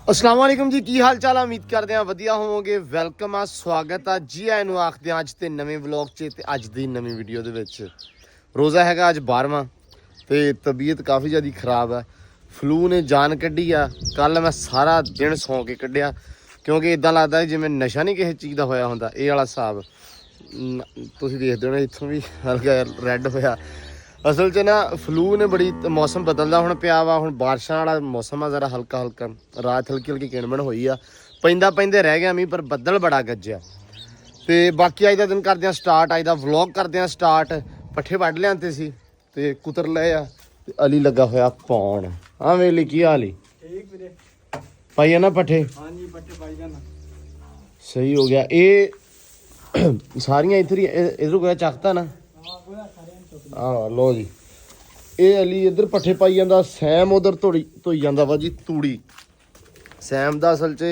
अस्सलाम वालेकुम जी, की हाल चाल है? उम्मीद करते हैं वधिया होवोगे। वेलकम आ, स्वागत आ जी आए ਨੂੰ ਆਖਦੇ ਆ ਅੱਜ ਤੇ ਨਵੇਂ ਵਲੌਗ 'ਚ ਤੇ ਅੱਜ ਦੀ ਨਵੀਂ ਵੀਡੀਓ ਦੇ ਵਿੱਚ। ਰੋਜ਼ਾ ਹੈਗਾ ਅੱਜ 12ਵਾਂ ਤੇ ਤਬੀਅਤ ਕਾਫੀ ਜ਼ਿਆਦਾ ਖਰਾਬ ਹੈ। ਫਲੂ ਨੇ ਜਾਨ ਕੱਢੀ ਆ। ਕੱਲ ਮੈਂ ਸਾਰਾ ਦਿਨ ਸੌਂ ਕੇ ਕੱਢਿਆ ਕਿਉਂਕਿ ਇਦਾਂ ਲੱਗਦਾ ਜਿਵੇਂ ਨਸ਼ਾ ਨਹੀਂ ਕਿਸੇ ਚੀਜ਼ ਦਾ ਹੋਇਆ ਹੁੰਦਾ। ਇਹ ਵਾਲਾ ਹਿਸਾਬ ਤੁਸੀਂ ਦੇਖਦੇ ਹੋ ਨਾ, ਇੱਥੋਂ ਵੀ ਹਲਕਾ ਰੈੱਡ ਹੋਇਆ। ਅਸਲ 'ਚ ਨਾ ਫਲੂ ਨੇ ਬੜੀ ਮੌਸਮ ਬਦਲਦਾ ਹੁਣ ਪਿਆ ਵਾ। ਹੁਣ ਬਾਰਿਸ਼ਾਂ ਵਾਲਾ ਮੌਸਮ ਆ, ਜ਼ਰਾ ਹਲਕਾ ਹਲਕਾ ਰਾਤ ਹਲਕੀ ਹਲਕੀ ਕਿਣਮਣ ਹੋਈ ਆ। ਪੈਂਦੇ ਰਹਿ ਗਿਆ ਮੀਂਹ, ਪਰ ਬੱਦਲ ਬੜਾ ਗੱਜਿਆ। ਤੇ ਬਾਕੀ ਅੱਜ ਦਾ ਦਿਨ ਕਰਦੇ ਆ ਸਟਾਰਟ, ਅੱਜ ਦਾ ਵਲੌਗ ਕਰਦੇ ਆ ਸਟਾਰਟ। ਪੱਠੇ ਵੱਢ ਲਿਆਂਦੇ ਸੀ ਤੇ ਕੁਤਰ ਲਏ ਆ ਤੇ ਅਲੀ ਲੱਗਾ ਹੋਇਆ ਪਾਉਣ। ਹਾਂ ਵੇਲੀ, ਕੀ ਹਾਲ ਈ? ਠੀਕ ਵੀਰੇ, ਪਾਈ ਆ ਨਾ ਪੱਠੇ? ਹਾਂਜੀ ਪੱਠੇ ਪਾਈ ਜਾਣਾ। ਸਹੀ ਹੋ ਗਿਆ। ਇਹ ਸਾਰੀਆਂ ਇਧਰੋਂ ਗਿਆ ਚੱਕਤਾ ਨਾ। ਹਾਂ ਲੋ ਜੀ, ਇਹ ਅਲੀ ਇੱਧਰ ਪੱਠੇ ਪਾਈ ਜਾਂਦਾ, ਸੈਮ ਉਧਰ ਧੋਈ ਜਾਂਦਾ ਵਾ ਜੀ ਤੂੜੀ। ਸੈਮ ਦਾ ਅਸਲ 'ਚ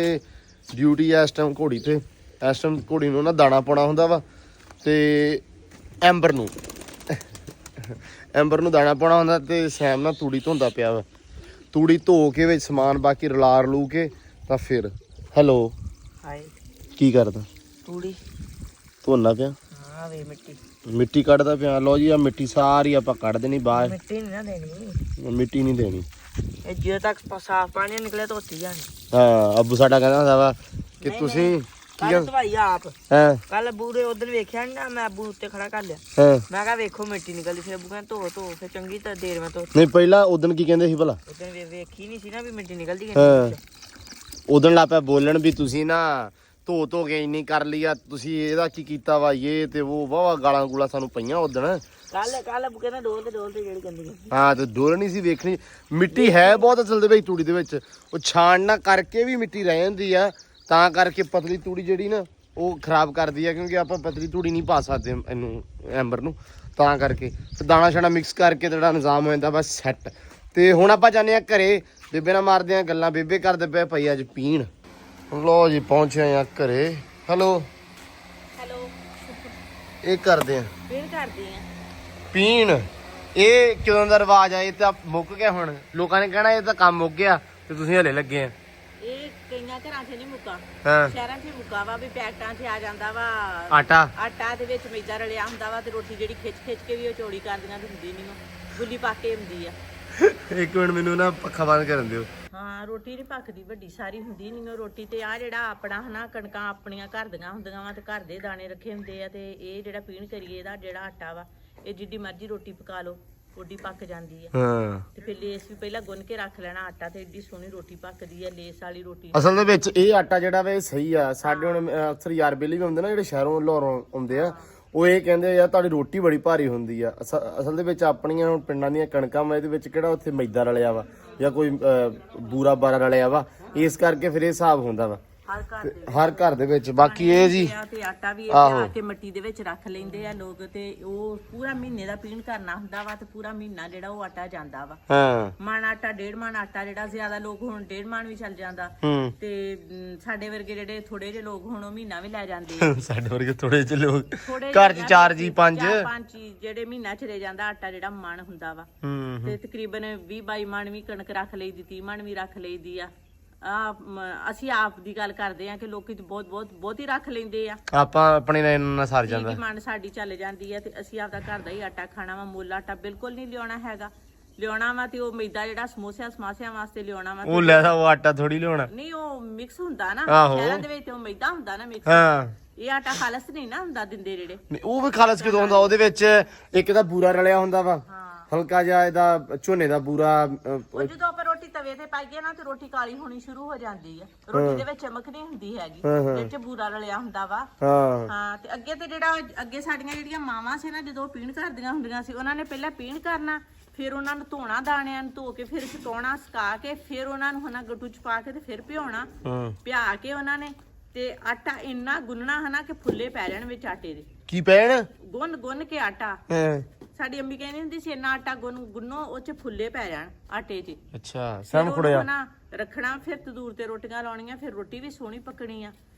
ਡਿਊਟੀ ਆ ਇਸ ਟਾਈਮ ਘੋੜੀ ਤੇ। ਇਸ ਟਾਈਮ ਘੋੜੀ ਨੂੰ ਨਾ ਦਾਣਾ ਪਾਉਣਾ ਹੁੰਦਾ ਵਾ ਤੇ ਐਂਬਰ ਨੂੰ ਦਾਣਾ ਪਾਉਣਾ ਹੁੰਦਾ ਤੇ ਸੈਮ ਨਾਲ ਤੂੜੀ ਧੋਂਦਾ ਪਿਆ ਵਾ। ਤੂੜੀ ਧੋ ਕੇ ਵਿੱਚ ਸਮਾਨ ਬਾਕੀ ਰਲਾ ਰਲੂ ਕੇ ਤਾਂ ਫਿਰ ਹੈਲੋ ਹਾਏ ਕੀ ਕਰਦਾ? ਤੂੜੀ ਧੋਣਾ ਪਿਆ। ਹਾਂ ਵੇ ਮਿੱਟੀ ਕੱਢਦਾ ਪਿਆ। ਲਓ ਜੀ, ਆ ਮਿੱਟੀ ਸਾਰੀ ਆਪਾਂ ਕੱਢ ਦੇਣੀ ਬਾਹਰ। ਮਿੱਟੀ ਨਹੀਂ ਨਾ ਦੇਣੀ, ਮਿੱਟੀ ਨਹੀਂ ਦੇਣੀ। ਇਹ ਜਦੋਂ ਤੱਕ ਸਾਫ ਪਾਣੀ ਨਿਕਲੇ ਧੋਤੀ ਜਾਣੀ। ਹਾਂ, ਅੱਬੂ ਸਾਡਾ ਕਹਿੰਦਾ ਹੁੰਦਾ ਵਾ ਕਿ ਤੁਸੀਂ ਕੀ ਕੱਲ ਧਵਾਈ ਆਪ। ਹਾਂ ਕੱਲ ਬੂਰੇ ਉਧਰ ਵੇਖਿਆ ਨੀ ਨਾ, ਮੈਂ ਅੱਬੂ ਉੱਤੇ ਖੜਾ ਕਰ ਲਿਆ। ਹਾਂ ਮੈਂ ਕਿਹਾ ਵੇਖੋ ਮਿੱਟੀ ਨਿਕਲਦੀ। ਫਿਰ ਅੱਬੂ ਕਹਿੰਦਾ ਧੋ ਫਿਰ ਚੰਗੀ ਤਰ੍ਹਾਂ ਦੇਰ ਮੈਂ ਧੋ। ਨਹੀਂ, ਪਹਿਲਾਂ ਉਦਣ ਕੀ ਕਹਿੰਦੇ ਸੀ ਭਲਾ? ਉਦੋਂ ਵੇਖੀ ਨਹੀਂ ਸੀ ਨਾ ਵੀ ਮਿੱਟੀ ਨਿਕਲਦੀ ਹਾਂ, ਉਦਣ ਲਾ ਪਿਆ ਬੋਲਣ ਵੀ ਤੁਸੀਂ ਨਾ ਧੋ ਕੇ ਇੰਨੀ ਕਰ ਲਈ ਆ, ਤੁਸੀਂ ਇਹਦਾ ਕੀ ਕੀਤਾ ਵਾ, ਇਹ ਤੇ ਉਹ ਵਾਵਾ ਗਾਲਾਂ ਗੂਲਾਂ ਸਾਨੂੰ ਪਈਆਂ ਉਦਣ। ਕੱਲ ਅੱਬੂ ਕਹਿੰਦਾ ਡੋਲ ਤੇ ਜਿਹੜੀ ਕਹਿੰਦੀ। ਹਾਂ, ਤੇ ਡੋਲ ਨਹੀਂ ਸੀ ਵੇਖਣੀ। ਮਿੱਟੀ ਹੈ ਬਹੁਤ ਅਸਲ ਦੇ ਵਿੱਚ ਤੂੜੀ ਦੇ ਵਿੱਚ। ਉਹ ਛਾਣਨਾ ਕਰਕੇ ਵੀ ਮਿੱਟੀ ਰਹਿ ਜਾਂਦੀ ਆ, ਤਾਂ ਕਰਕੇ ਪਤਲੀ ਤੂੜੀ ਜਿਹੜੀ ਨਾ ਉਹ ਖਰਾਬ ਕਰਦੀ ਆ, ਕਿਉਂਕਿ ਆਪਾਂ ਪਤਲੀ ਤੂੜੀ ਨਹੀਂ ਪਾ ਸਕਦੇ ਇਹਨੂੰ ਐਂਬਰ ਨੂੰ। ਤਾਂ ਕਰਕੇ ਦਾਣਾ ਛਾਣਾ ਮਿਕਸ ਕਰਕੇ ਜਿਹੜਾ ਨਿਜ਼ਾਮ ਹੋ ਜਾਂਦਾ ਬਸ ਸੈੱਟ। ਤੇ ਹੁਣ ਆਪਾਂ ਜਾਂਦੇ ਆ ਘਰੇ, ਬੇਬੇ ਨਾਲ ਮਾਰਦੇ ਆ ਗੱਲਾਂ। ਬੇਬੇ ਕਰਦੇ ਪਏ ਭਾਈ ਅੱਜ ਪੀਣ। ਲੋ ਜੀ, ਪਹੁੰਚੇ ਆ ਘਰੇ। ਹੈਲੋ ਇਹ ਕਰਦੇ ਆ ਪੀਣ। ਇਹ ਕਿਦੋਂ ਦਾ ਰਿਵਾਜ ਆ? ਇਹ ਤਾਂ ਮੁੱਕ ਗਿਆ ਹੁਣ। ਲੋਕਾਂ ਨੇ ਕਹਿਣਾ ਇਹ ਤਾਂ ਕੰਮ ਮੁੱਕ ਗਿਆ ਤੇ ਤੁਸੀਂ ਹਲੇ ਲੱਗੇ ਆ। ਇਹ ਕਈਆਂ ਘਰਾਂ 'ਚ ਨਹੀਂ ਮੁੱਕਾ, ਹਾਂ, ਸ਼ਹਿਰਾਂ 'ਚ ਮੁੱਕਾ ਵਾ ਵੀ ਪੈਕਟਾਂ 'ਚ ਆ ਜਾਂਦਾ ਵਾ ਆਟਾ ਦੇ ਵਿੱਚ ਮੈਦਾ ਰਲਿਆ ਹੁੰਦਾ ਵਾ ਤੇ ਰੋਟੀ ਜਿਹੜੀ ਖਿੱਚ ਕੇ ਵੀ ਉਹ ਚੋੜੀ ਕਰਦੀਆਂ ਤੇ ਹੁੰਦੀ ਨਹੀਂ, ਉਹ ਗੁੱਲੀ ਪਾ ਕੇ ਹੁੰਦੀ ਆ। ਇੱਕ ਮਿੰਟ, ਮੈਨੂੰ ਨਾ ਪੱਖਾ ਬੰਦ ਕਰਨ ਦਿਓ। ਹਾਂ, ਰੋਟੀ ਨਹੀਂ ਪੱਕਦੀ, ਵੱਡੀ ਸਾਰੀ ਹੁੰਦੀ ਨਹੀਂ ਉਹ ਰੋਟੀ। ਤੇ ਆ ਜਿਹੜਾ ਆਪਣਾ ਹਨਾ ਕਣਕਾਂ ਆਪਣੀਆਂ ਘਰ ਦੀਆਂ ਹੁੰਦੀਆਂ ਵਾ ਤੇ ਘਰ ਦੇ ਦਾਣੇ ਰੱਖੇ ਹੁੰਦੇ ਆ। ਤੇ ਇਹ ਜਿਹੜਾ ਪੀਣ ਕਰੀਏ ਇਹਦਾ ਜਿਹੜਾ ਆਟਾ ਵਾ, ਇਹ ਜਿੱਡੀ ਮਰਜ਼ੀ ਰੋਟੀ ਪਕਾ ਲਓ ਓਡੀ ਪੱਕ ਜਾਂਦੀ ਆ। ਹਾਂ, ਤੇ ਫਿਰ ਲੇਸ ਵੀ ਪਹਿਲਾਂ ਗੁੰਨ ਕੇ ਰੱਖ ਲੈਣਾ ਆਟਾ, ਤੇ ਏਡੀ ਸੋਹਣੀ ਰੋਟੀ ਪੱਕਦੀ ਆ ਲੇਸ ਵਾਲੀ ਰੋਟੀ। ਅਸਲ ਦੇ ਵਿੱਚ ਇਹ ਆਟਾ ਜਿਹੜਾ ਵਾ ਇਹ ਸਹੀ ਆ। ਸਾਡੇ ਹੁਣ ਅਕਸਰ ਯਾਰ ਬੇਲੀ ਵੀ ਹੁੰਦੇ ਨਾ ਜਿਹੜੇ ਸ਼ਹਿਰੋਂ ਲਾਹੌਰੋਂ ਆਉਂਦੇ ਆ, ਉਹ ਇਹ ਕਹਿੰਦੇ ਆ ਤੁਹਾਡੀ ਰੋਟੀ ਬੜੀ ਭਾਰੀ ਹੁੰਦੀ ਆ। ਅਸਲ ਦੇ ਵਿੱਚ ਆਪਣੀਆਂ ਹੁਣ ਪਿੰਡਾਂ ਦੀਆਂ ਕਣਕਾਂ ਵਾ, ਇਹਦੇ ਵਿੱਚ ਕਿਹੜਾ ਉੱਥੇ ਮੈਦਾ ਰਲਿਆ ਵਾ ਜਾਂ ਕੋਈ ਬੂਰਾ ਬਾਰਾ ਰਲਿਆ ਵਾ। ਇਸ ਕਰਕੇ ਫਿਰ ਇਹ ਹਿਸਾਬ ਹੁੰਦਾ ਵਾ ਹਰ ਘਰ ਦੇ ਵਿੱਚ। ਬਾਕੀ ਇਹ ਜੀ ਤੇ ਆਟਾ ਵੀ ਇਹ ਪਿਆ ਕੇ ਮਿੱਟੀ ਦੇ ਵਿੱਚ ਰੱਖ ਲੈਂਦੇ ਆ ਲੋਕ, ਤੇ ਉਹ ਪੂਰਾ ਮਹੀਨੇ ਦਾ ਪੀਣ ਕਰਨਾ ਹੁੰਦਾ ਵਾ ਤੇ ਪੂਰਾ ਮਹੀਨਾ ਜਿਹੜਾ ਉਹ ਆਟਾ ਜਾਂਦਾ ਵਾ। ਹਾਂ, ਮਣ ਆਟਾ, 1.5 ਮਣ ਆਟਾ, ਜਿਹੜਾ ਜ਼ਿਆਦਾ ਲੋਕ ਹੁਣ 1.5 ਮਣ ਵੀ ਚੱਲ ਜਾਂਦਾ। ਤੇ ਸਾਡੇ ਵਰਗੇ ਜਿਹੜੇ ਥੋੜੇ ਜਿਹੇ ਲੋਕ ਹੁਣ ਉਹ ਮਹੀਨਾ ਵੀ ਲੈ ਜਾਂਦੇ ਆ। ਸਾਡੇ ਵਰਗੇ ਥੋੜੇ ਜਿਹੇ ਲੋਕ ਘਰ 'ਚ 4 ਜੀ 5 ਜਿਹੜੇ ਮਹੀਨਾ ਚਲੇ ਜਾਂਦਾ ਆਟਾ ਜਿਹੜਾ ਮਣ ਹੁੰਦਾ ਵਾ। ਤੇ ਤਕਰੀਬਨ 20-22 ਮਣ ਵੀ ਕਣਕ ਰੱਖ ਲਈਦੀ, 30 ਮਣ ਵੀ ਰੱਖ ਲਈਦੀ ਆ। ਅਸੀਂ ਆਪ ਦੀ ਗੱਲ ਕਰਦੇ ਆ ਕਿ ਲੋਕੀ ਬਹੁਤ ਹੀ ਰੱਖ ਲੈਂਦੇ ਆ। ਆਪਾਂ ਆਪਣੇ ਨਾਲ ਸਰ ਜਾਂਦਾ। ਮਨ ਸਾਡੀ ਚੱਲ ਜਾਂਦੀ ਆ ਤੇ ਅਸੀਂ ਆਪਦਾ ਘਰ ਦਾ ਹੀ ਆਟਾ ਖਾਣਾ ਵਾ। ਮੁੱਲ ਆਟਾ ਬਿਲਕੁਲ ਨਹੀਂ ਲਿਆਉਣਾ ਹੈਗਾ। ਲਿਆਉਣਾ ਵਾ ਤੇ ਉਹ ਮੈਦਾ ਜਿਹੜਾ ਸਮੋਸਿਆਂ ਵਾਸਤੇ ਲਿਆਉਣਾ ਵਾ। ਉਹ ਲੈ ਉਹ ਆਟਾ ਥੋੜੀ ਲਿਆਉਣਾ, ਨਹੀਂ ਉਹ ਮਿਕਸ ਹੁੰਦਾ ਨਾ ਸ਼ਹਿਰਾਂ ਦੇ ਵਿੱਚ, ਤੇ ਉਹ ਮੈਦਾ ਹੁੰਦਾ ਨਾ ਮਿਕਸ। ਹਾਂ, ਇਹ ਆਟਾ ਖਾਲਸ ਨਹੀਂ ਨਾ ਹੁੰਦਾ ਦਿੰਦੇ ਜਿਹੜੇ। ਉਹ ਵੀ ਖਾਲਸ ਕਿਦੋਂ ਹੁੰਦਾ? ਉਹਦੇ ਵਿੱਚ ਇੱਕ ਤਾਂ ਬੂਰਾ ਰਲਿਆ ਹੁੰਦਾ ਵਾ, ਹਲਕਾ ਜਿਹਾ ਇਹਦਾ ਝੋਨੇ ਦਾ ਬੂਰਾ। ਜਦੋਂ ਆਪਾਂ ਰੋਟੀ ਤਵੇ ਤੇ ਪਾਈਏ ਨਾ ਤੇ ਰੋਟੀ ਕਾਲੀ ਹੋਣੀ ਸ਼ੁਰੂ ਹੋ ਜਾਂਦੀ ਆ। ਰੋਟੀ ਦੇ ਵਿੱਚ ਚਮਕ ਨਹੀਂ ਹੁੰਦੀ ਹੈਗੀ, ਵਿੱਚ ਬੂਰਾ ਰਲਿਆ ਹੁੰਦਾ ਵਾ। ਹਾਂ, ਤੇ ਅੱਗੇ ਤੇ ਜਿਹੜਾ ਅੱਗੇ ਸਾਡੀਆਂ ਜਿਹੜੀਆਂ ਮਾਵਾਂ ਸੀ ਨਾ, ਜਦੋਂ ਪੀਣ ਕਰਦੀਆਂ ਹੁੰਦੀਆਂ ਸੀ, ਉਹਨਾਂ ਨੇ ਪਹਿਲਾਂ ਪੀਣ ਕਰਨਾ, ਫਿਰ ਉਹਨਾਂ ਨੂੰ ਧੋਣਾ, ਦਾਣਿਆਂ ਨੂੰ ਧੋ ਕੇ ਫਿਰ ਸੁਕਾਉਣਾ, ਸੁਕਾ ਕੇ ਫਿਰ ਉਹਨਾਂ ਨੂੰ ਹਨਾ ਗੱਟੂ ਚ ਪਾ ਕੇ ਤੇ ਫਿਰ ਭਿਉਣਾ। ਭਿਆ ਕੇ ਉਹਨਾਂ ਨੇ ਤੇ ਆਟਾ ਇੰਨਾ ਗੁੰਨਣਾ ਹਨਾ ਕਿ ਫੁੱਲੇ ਪੈ ਜਾਣ ਵਿੱਚ ਆਟੇ ਦੇ। ਕੀ ਪੈਣ? ਗੁੰਨ ਕੇ ਆਟਾ। ਸਾਡੀ ਅੰਮੀ ਕਹਿੰਦੀ ਹੁੰਦੀ ਸੀ ਇੰਨਾ ਆਟਾ ਗੁੰਨੋ ਉਹ ਚ ਫੁੱਲੇ ਪੈ ਜਾਣ ਆਟੇ 'ਚ। ਅੱਛਾ, ਸਮ ਖੁੜਿਆ ਰੱਖਣਾ, ਫਿਰ ਤੰਦੂਰ ਤੇ ਰੋਟੀਆਂ ਲਾਉਣੀਆਂ, ਫਿਰ ਰੋਟੀ ਵੀ ਸੋਹਣੀ ਪੱਕਣੀ ਆ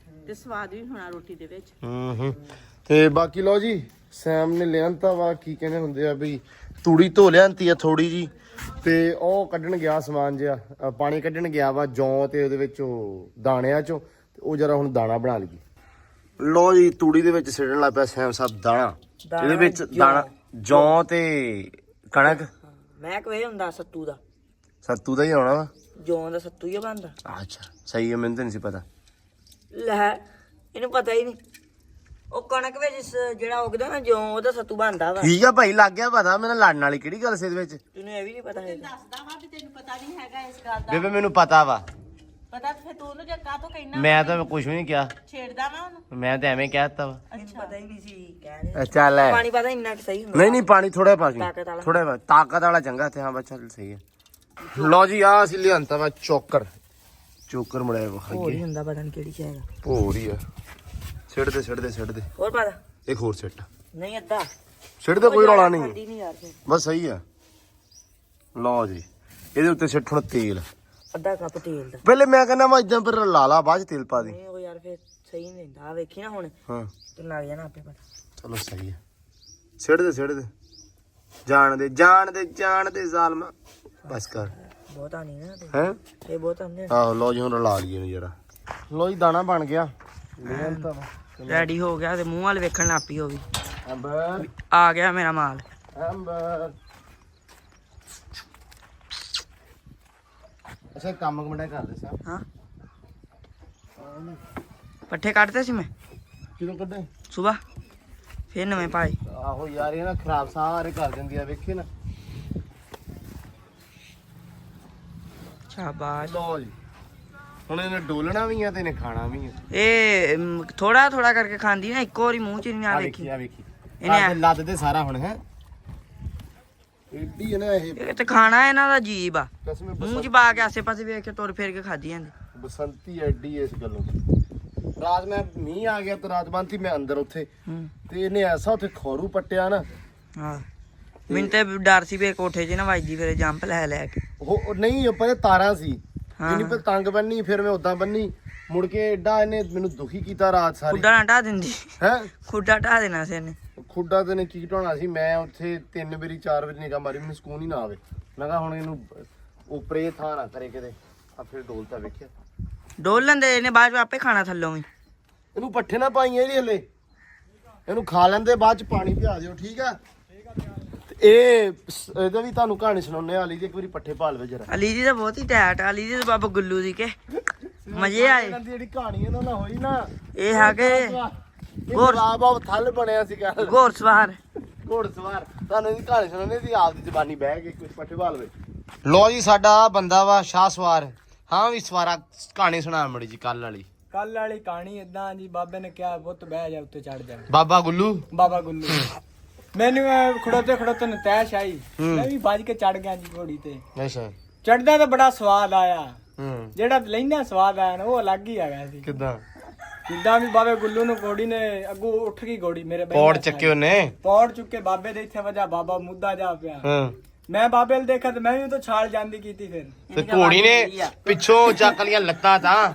ਤੇ ਸਵਾਦ ਵੀ ਹੋਣਾ ਰੋਟੀ ਦੇ ਵਿੱਚ। ਤੇ ਬਾਕੀ ਲਓ ਜੀ ਸੈਮ ਨੇ ਲਿਆਂਤਾ ਵਾ ਕੀ ਕਹਿੰਦੇ ਹੁੰਦੇ ਆ ਵੀ ਤੂੜੀ ਧੋ ਲਿਆਂਤੀ ਆ ਥੋੜੀ ਜੀ ਤੇ ਉਹ ਕੱਢਣ ਗਿਆ ਸਮਾਨ ਜਿਹਾ ਪਾਣੀ ਕੱਢਣ ਗਿਆ ਵਾ ਜੌਂ ਤੇ ਉਹਦੇ ਵਿੱਚ ਉਹ ਦਾਣਿਆਂ ਚੋਂ ਤੇ ਉਹ ਜਰਾ ਹੁਣ ਦਾਣਾ ਬਣਾ ਲਈਏ। ਲਓ ਜੀ ਤੂੜੀ ਦੇ ਵਿੱਚ ਸਿੱਟਣ ਲੱਗ ਪਿਆ ਸੈਮ ਸਾਹਿਬ ਦਾਣਾ। ਇਹਦੇ ਵਿੱਚ ਦਾਣਾ ਜੌਂ ਤੇ ਕਣਕ। ਮੈਂ ਕਹੇ ਹੁੰਦਾ ਸੱਤੂ ਦਾ ਸੱਤੂ ਦਾ ਹੀ ਆਉਣਾ ਵਾ। ਜੌਂ ਦਾ ਸੱਤੂ ਹੀ ਬਣਦਾ। ਅੱਛਾ ਸਹੀ ਹੈ ਮੈਨੂੰ ਤਾਂ ਨਹੀਂ ਸੀ ਪਤਾ। ਲੈ ਇਹਨੂੰ ਪਤਾ ਹੀ ਨਹੀਂ। ਉਹ ਕਣਕ ਵਿੱਚ ਜਿਹੜਾ ਉਗਦਾ ਨਾ ਜੌਂ ਉਹਦਾ ਸੱਤੂ ਬਣਦਾ ਵਾ। ਠੀਕ ਆ ਭਾਈ ਲੱਗ ਗਿਆ ਪਤਾ। ਮੈਨੂੰ ਲੜਨ ਵਾਲੀ ਕਿਹੜੀ ਗੱਲ ਸੀ ਇਹਦੇ ਵਿੱਚ। ਤੈਨੂੰ ਇਹ ਵੀ ਨਹੀਂ ਪਤਾ ਹੈਗਾ। ਦੱਸਦਾ ਵਾ ਵੀ ਤੈਨੂੰ ਪਤਾ ਨਹੀਂ ਹੈਗਾ ਇਸ ਗੱਲ ਦਾ। ਬੇਬੇ ਮੈਨੂੰ ਪਤਾ ਵਾ। ਪਤਾ ਤੇ ਫਿਰ ਤੂੰ ਉਹਨੂੰ ਜੇ ਕਾਹ ਤੋਂ ਕਹਿਣਾ ਮੈਂ ਤਾਂ ਕੁਝ ਵੀ ਨਹੀਂ ਕਿਹਾ। ਛੇੜਦਾ ਵਾ ਉਹਨੂੰ। ਮੈਂ ਤਾਂ ਐਵੇਂ ਕਹਿ ਦਿੱਤਾ ਵਾ। ਮੈਨੂੰ ਪਤਾ ਹੀ ਨਹੀਂ ਸੀ ਕਹਿ ਰਹੇ ਚੱਲ ਐ ਪਾਣੀ ਪਤਾ ਇੰਨਾ ਕਿ ਸਹੀ ਹੁੰਦਾ। ਨਹੀਂ ਨਹੀਂ ਪਾਣੀ ਥੋੜਾ ਪਾ ਤਾਕਤ ਵਾਲਾ। ਥੋੜਾ ਤਾਕਤ ਵਾਲਾ ਚੰਗਾ ਤੇ ਹਾਂ ਬੱਚਾ ਸਹੀ ਹੈ। ਲਓ ਜੀ ਆ ਅਸੀਂ ਲਿਆਂਤਾ ਵਾ ਚੋਕਰ ਮੁੜਿਆ ਹੋਰ ਵਿਖਾਈਏ। ਹੀ ਹੁੰਦਾ ਪਤਾ ਨਹੀਂ ਕਿਹੜੀ ਚੀਜ਼ ਹੈਗਾ। ਭੋਰ ਹੀ ਆ। ਸਿੱਟ ਦੇ ਹੋਰ ਪਤਾ ਇੱਕ ਹੋਰ ਸਿੱਟ ਨਹੀਂ ਅੱਧਾ ਸਿੱਟ ਦੇ ਕੋਈ ਰੌਲਾ ਨਹੀਂ ਖਾਂਦੀ ਨਹੀਂ ਯਾਰ ਫਿਰ। ਬਸ ਸਹੀ ਆ। ਲਓ ਜੀ ਇਹਦੇ ਉੱਤੇ ਸਿੱਟ ਹੁਣ ਤੇਲ। ਅੱਧਾ ਕੱਪ ਤੇਲ ਦਾ। ਪਹਿਲੇ ਮੈਂ ਕਹਿੰਦਾ ਵਾ ਇਦਾਂ ਫਿਰ ਲਾ ਲਾ ਬਾਅਦ ਚ ਤੇਲ ਪਾ ਦੇ। ਨਹੀਂ ਉਹ ਯਾਰ ਫਿਰ ਸਹੀ ਨਹੀਂ ਹੁੰਦਾ। ਆ ਵੇਖੀ ਨਾ ਹੁਣ ਹਾਂ ਤੈਨੂੰ ਲੱਗ ਜਾਣਾ ਆਪੇ ਪਤਾ। ਚਲੋ ਸਹੀ ਹੈ। ਸਿੱਟ ਦੇ ਜਾਣ ਦੇ ਜ਼ਾਲਮਾ ਬਸ ਕਰ ਬਹੁਤਾ ਨਹੀਂ ਨਾ ਤੇ ਹੈ। ਇਹ ਬਹੁਤਾ ਨਹੀਂ। ਆਹੋ ਲਓ ਜੀ ਹੁਣ ਰਲਾ ਲਈਏ ਇਹਨੂੰ ਜਰਾ। ਲਓ ਜੀ ਦਾਣਾ ਬਣ ਗਿਆ। ਰੈਡੀ ਹੋ ਗਿਆ ਤੇ ਮੂੰਹ ਵਾਲ ਵੇਖਣ ਲੱਗ ਪਈ ਉਹ ਵੀ। ਅੰਬਰ ਆ ਗਿਆ ਮੇਰਾ ਮਾਲ। ਅੱਛਾ ਕੰਮ ਕਮੜਾ ਕਰਦੇ ਸਾਂ। ਹਾਂ ਪੱਠੇ ਕੱਢਦੇ ਸੀ ਮੈਂ ਕਿਦੋਂ ਕੱਢੇ? ਸਵੇਰ ਫਿਰ ਨਵੇਂ ਪਾਏ। ਆਹੋ ਯਾਰ ਇਹ ਨਾ ਖਰਾਬ ਸਾਰੇ ਕਰ ਦਿੰਦੀ ਆ ਵੇਖੇ ਨਾ। ਸ਼ਾਬਾਸ਼। ਲਓ ਜੀ ਹੁਣ ਇਹਨੇ ਡੋਲਣਾ ਵੀ ਆ ਤੇ ਇਹਨੇ ਖਾਣਾ ਵੀ ਆ। ਇਹ ਥੋੜਾ ਥੋੜਾ ਕਰਕੇ ਖਾਂਦੀ ਨਾ ਇੱਕੋ ਵਾਰੀ ਮੂੰਹ ਚ ਨਹੀਂ ਆ ਵੇਖੀ। ਵੇਖੀ ਇਹਨੇ ਲੱਦ ਦੇ ਸਾਰਾ ਹੁਣ ਹੈ ਏਡੀ ਹੈ ਨਾ ਇਹ ਇਹ ਤੇ ਖਾਣਾ ਇਹਨਾਂ ਦਾ ਜੀਬ ਆ। ਕਸਮੇ ਮੂੰਹ ਚ ਪਾ ਕੇ ਆਸੇ ਪਾਸੇ ਵੇਖ ਕੇ ਤੁਰ ਫੇਰ ਕੇ ਖਾਦੀ ਜਾਂਦੀ। ਬਸੰਤੀ ਐਡੀ ਇਸ ਗੱਲੋਂ। ਰਾਤ ਮੈਂ ਮੀਂਹ ਆ ਗਿਆ ਤੇ ਰਾਤ ਬੰਤੀ ਮੈਂ ਅੰਦਰ ਉੱਥੇ ਤੇ ਇਹਨੇ ਐਸਾ ਉੱਥੇ ਖੋਰੂ ਪੱਟਿਆ ਨਾ। ਹਾਂ ਮੈਨੂੰ ਤੇ ਡਰ ਸੀ ਵੀ ਕੋਠੇ 'ਚ ਨਾ ਵੱਜਦੀ ਫਿਰ ਜੰਪ ਲੈ ਕੇ। ਉਹ ਨਹੀਂ ਉੱਪਰ ਤਾਰਾਂ ਸੀ ਜਿੰਨੀ ਪਰ ਤੰਗ ਬੰਨੀ ਫਿਰ ਮੈਂ ਉਦਾਂ ਬੰਨੀ ਮੁੜ ਕੇ ਏਡਾ ਇਹਨੇ ਮੈਨੂੰ ਦੁਖੀ ਕੀਤਾ ਰਾਤ ਸਾਰੀ। ਖੁੱਡਾ ਨਾ ਢਾ ਦਿੰਦੀ। ਹੈ ਖੁੱਡਾ ਢਾ ਦੇਣਾ ਸੀ ਇਹਨੇ। ਖੁੱਡਾ ਤੇ ਨੇ ਕੀ ਢਾਉਣਾ ਸੀ। ਮੈਂ ਉੱਥੇ 3 ਵਾਰੀ 4 ਵਜੇ ਨਿਗਾਹ ਮਾਰੀ ਮੈਨੂੰ ਸਕੂਨ ਹੀ ਨਾ ਆਵੇ। ਮੈਂ ਕਿਹਾ ਹੁਣ ਇਹਨੂੰ ਉਪਰੇ ਥਾਂ ਨਾ ਕਰੇ ਕਿਤੇ। ਆ ਫਿਰ ਡੋਲਤਾ ਵੇਖਿਆ ਡੋਲ ਲੈਂਦੇ ਇਹਨੇ ਬਾਅਦ ਚ ਆਪੇ ਖਾਣਾ ਥੱਲੋਂ ਵੀ। ਇਹਨੂੰ ਪੱਠੇ ਨਾ ਪਾਈਏ ਜੀ ਹਲੇ। ਇਹਨੂੰ ਖਾ ਲੈਂਦੇ ਬਾਅਦ ਚ ਪਾਣੀ ਪਿਆ ਦਿਓ ਠੀਕ ਆ। ਇਹਦਾ ਵੀ ਤੁਹਾਨੂੰ ਕਹਾਣੀ ਸੁਣਾਉਣੇ ਵਾਲੀ ਦੀ। ਇੱਕ ਵਾਰੀ ਪੱਠੇ ਪਾ ਲਵੇ ਜਰਾ। ਅਲੀ ਦੀ ਤਾਂ ਬਹੁਤ ਹੀ ਟੈਟ ਆ। ਅਲੀ ਦੀ ਤਾਂ ਬਾਬਾ ਗੁੱਲੂ ਦੀ ਕੇ ਮਜ਼ੇ ਆਏ। ਇਹਨਾਂ ਦੀ ਜਿਹੜੀ ਕਹਾਣੀ ਇਹਨਾਂ ਨਾਲ ਹੋਈ ਨਾ ਇਹ ਹੈਗੇ ਬਾਬ ਥੱਲ ਬਣਿਆ ਸੀਗਾ ਘੋੜਸਵਾਰ। ਘੋੜਸਵਾਰ। ਤੁਹਾਨੂੰ ਇਹਦੀ ਕਹਾਣੀ ਸੁਣਾਉਣੀ ਸੀ ਆਪ ਦੀ ਜ਼ਬਾਨੀ ਬਹਿ ਕੇ ਕੁਝ ਪੱਠੇ ਪਾ ਲਵੇ। ਲੋ ਜੀ ਸਾਡਾ ਬੰਦਾ ਵਾ ਸ਼ਾਹ ਸਵਾਰ। ਹਾਂ ਵੀ ਸਵਾਰਾ ਕਹਾਣੀ ਸੁਣਾ ਮੜੀ ਜੀ ਕੱਲ ਵਾਲੀ ਕਹਾਣੀ ਏਦਾਂ ਜੀ। ਬਾਬੇ ਨੇ ਕਿਹਾ ਪੁੱਤ ਬਹਿ ਜਾ ਉੱਤੇ ਚੜ ਜਾ। ਬਾਬਾ ਗੁੱਲੂ ਬਾਬਾ ਗੁੱਲੂ ਮੈਨੂੰ ਖੜੋਤੇ ਨਤੈਸ਼ ਆਈ। ਮੈਂ ਵੀ ਵੱਜ ਕੇ ਚੜ ਗਿਆ ਜੀ ਘੋੜੀ ਤੇ। ਅੱਛਾ ਚੜਦਾ ਤਾਂ ਬੜਾ ਸਵਾਦ ਆਇਆ। ਹੂੰ ਜਿਹੜਾ ਲੈਂਦਾ ਸਵਾਦ ਆਇਆ ਨਾ ਉਹ ਅਲੱਗ ਹੀ ਹੈਗਾ ਸੀ। ਕਿੱਦਾਂ ਜਿੱਦਾਂ ਵੀ ਬਾਬੇ ਗੁੱਲੂ ਨੂੰ ਘੋੜੀ ਨੇ ਅੱਗੋਂ ਉੱਠ ਗਈ ਘੋੜੀ ਮੇਰੇ ਪੌੜ ਚੱਕੇ ਉਹਨੇ। ਪੌੜ ਚੁੱਕੇ ਬਾਬੇ ਦੇ ਇੱਥੇ ਵਜਾ ਬਾਬਾ ਮੁੱਦਾ ਜਾ ਪਿਆ। ਹਾਂ ਮੈਂ ਬਾਬੇ ਨੂੰ ਦੇਖਿਆ ਤੇ ਮੈਂ ਵੀ ਉਹ ਤੋਂ ਛਾਲ ਜਾਂਦੀ ਕੀਤੀ। ਫਿਰ ਤੇ ਘੋੜੀ ਨੇ ਪਿੱਛੋਂ ਚੱਕ ਲੀਆਂ ਲੱਤਾਂ ਤਾਂ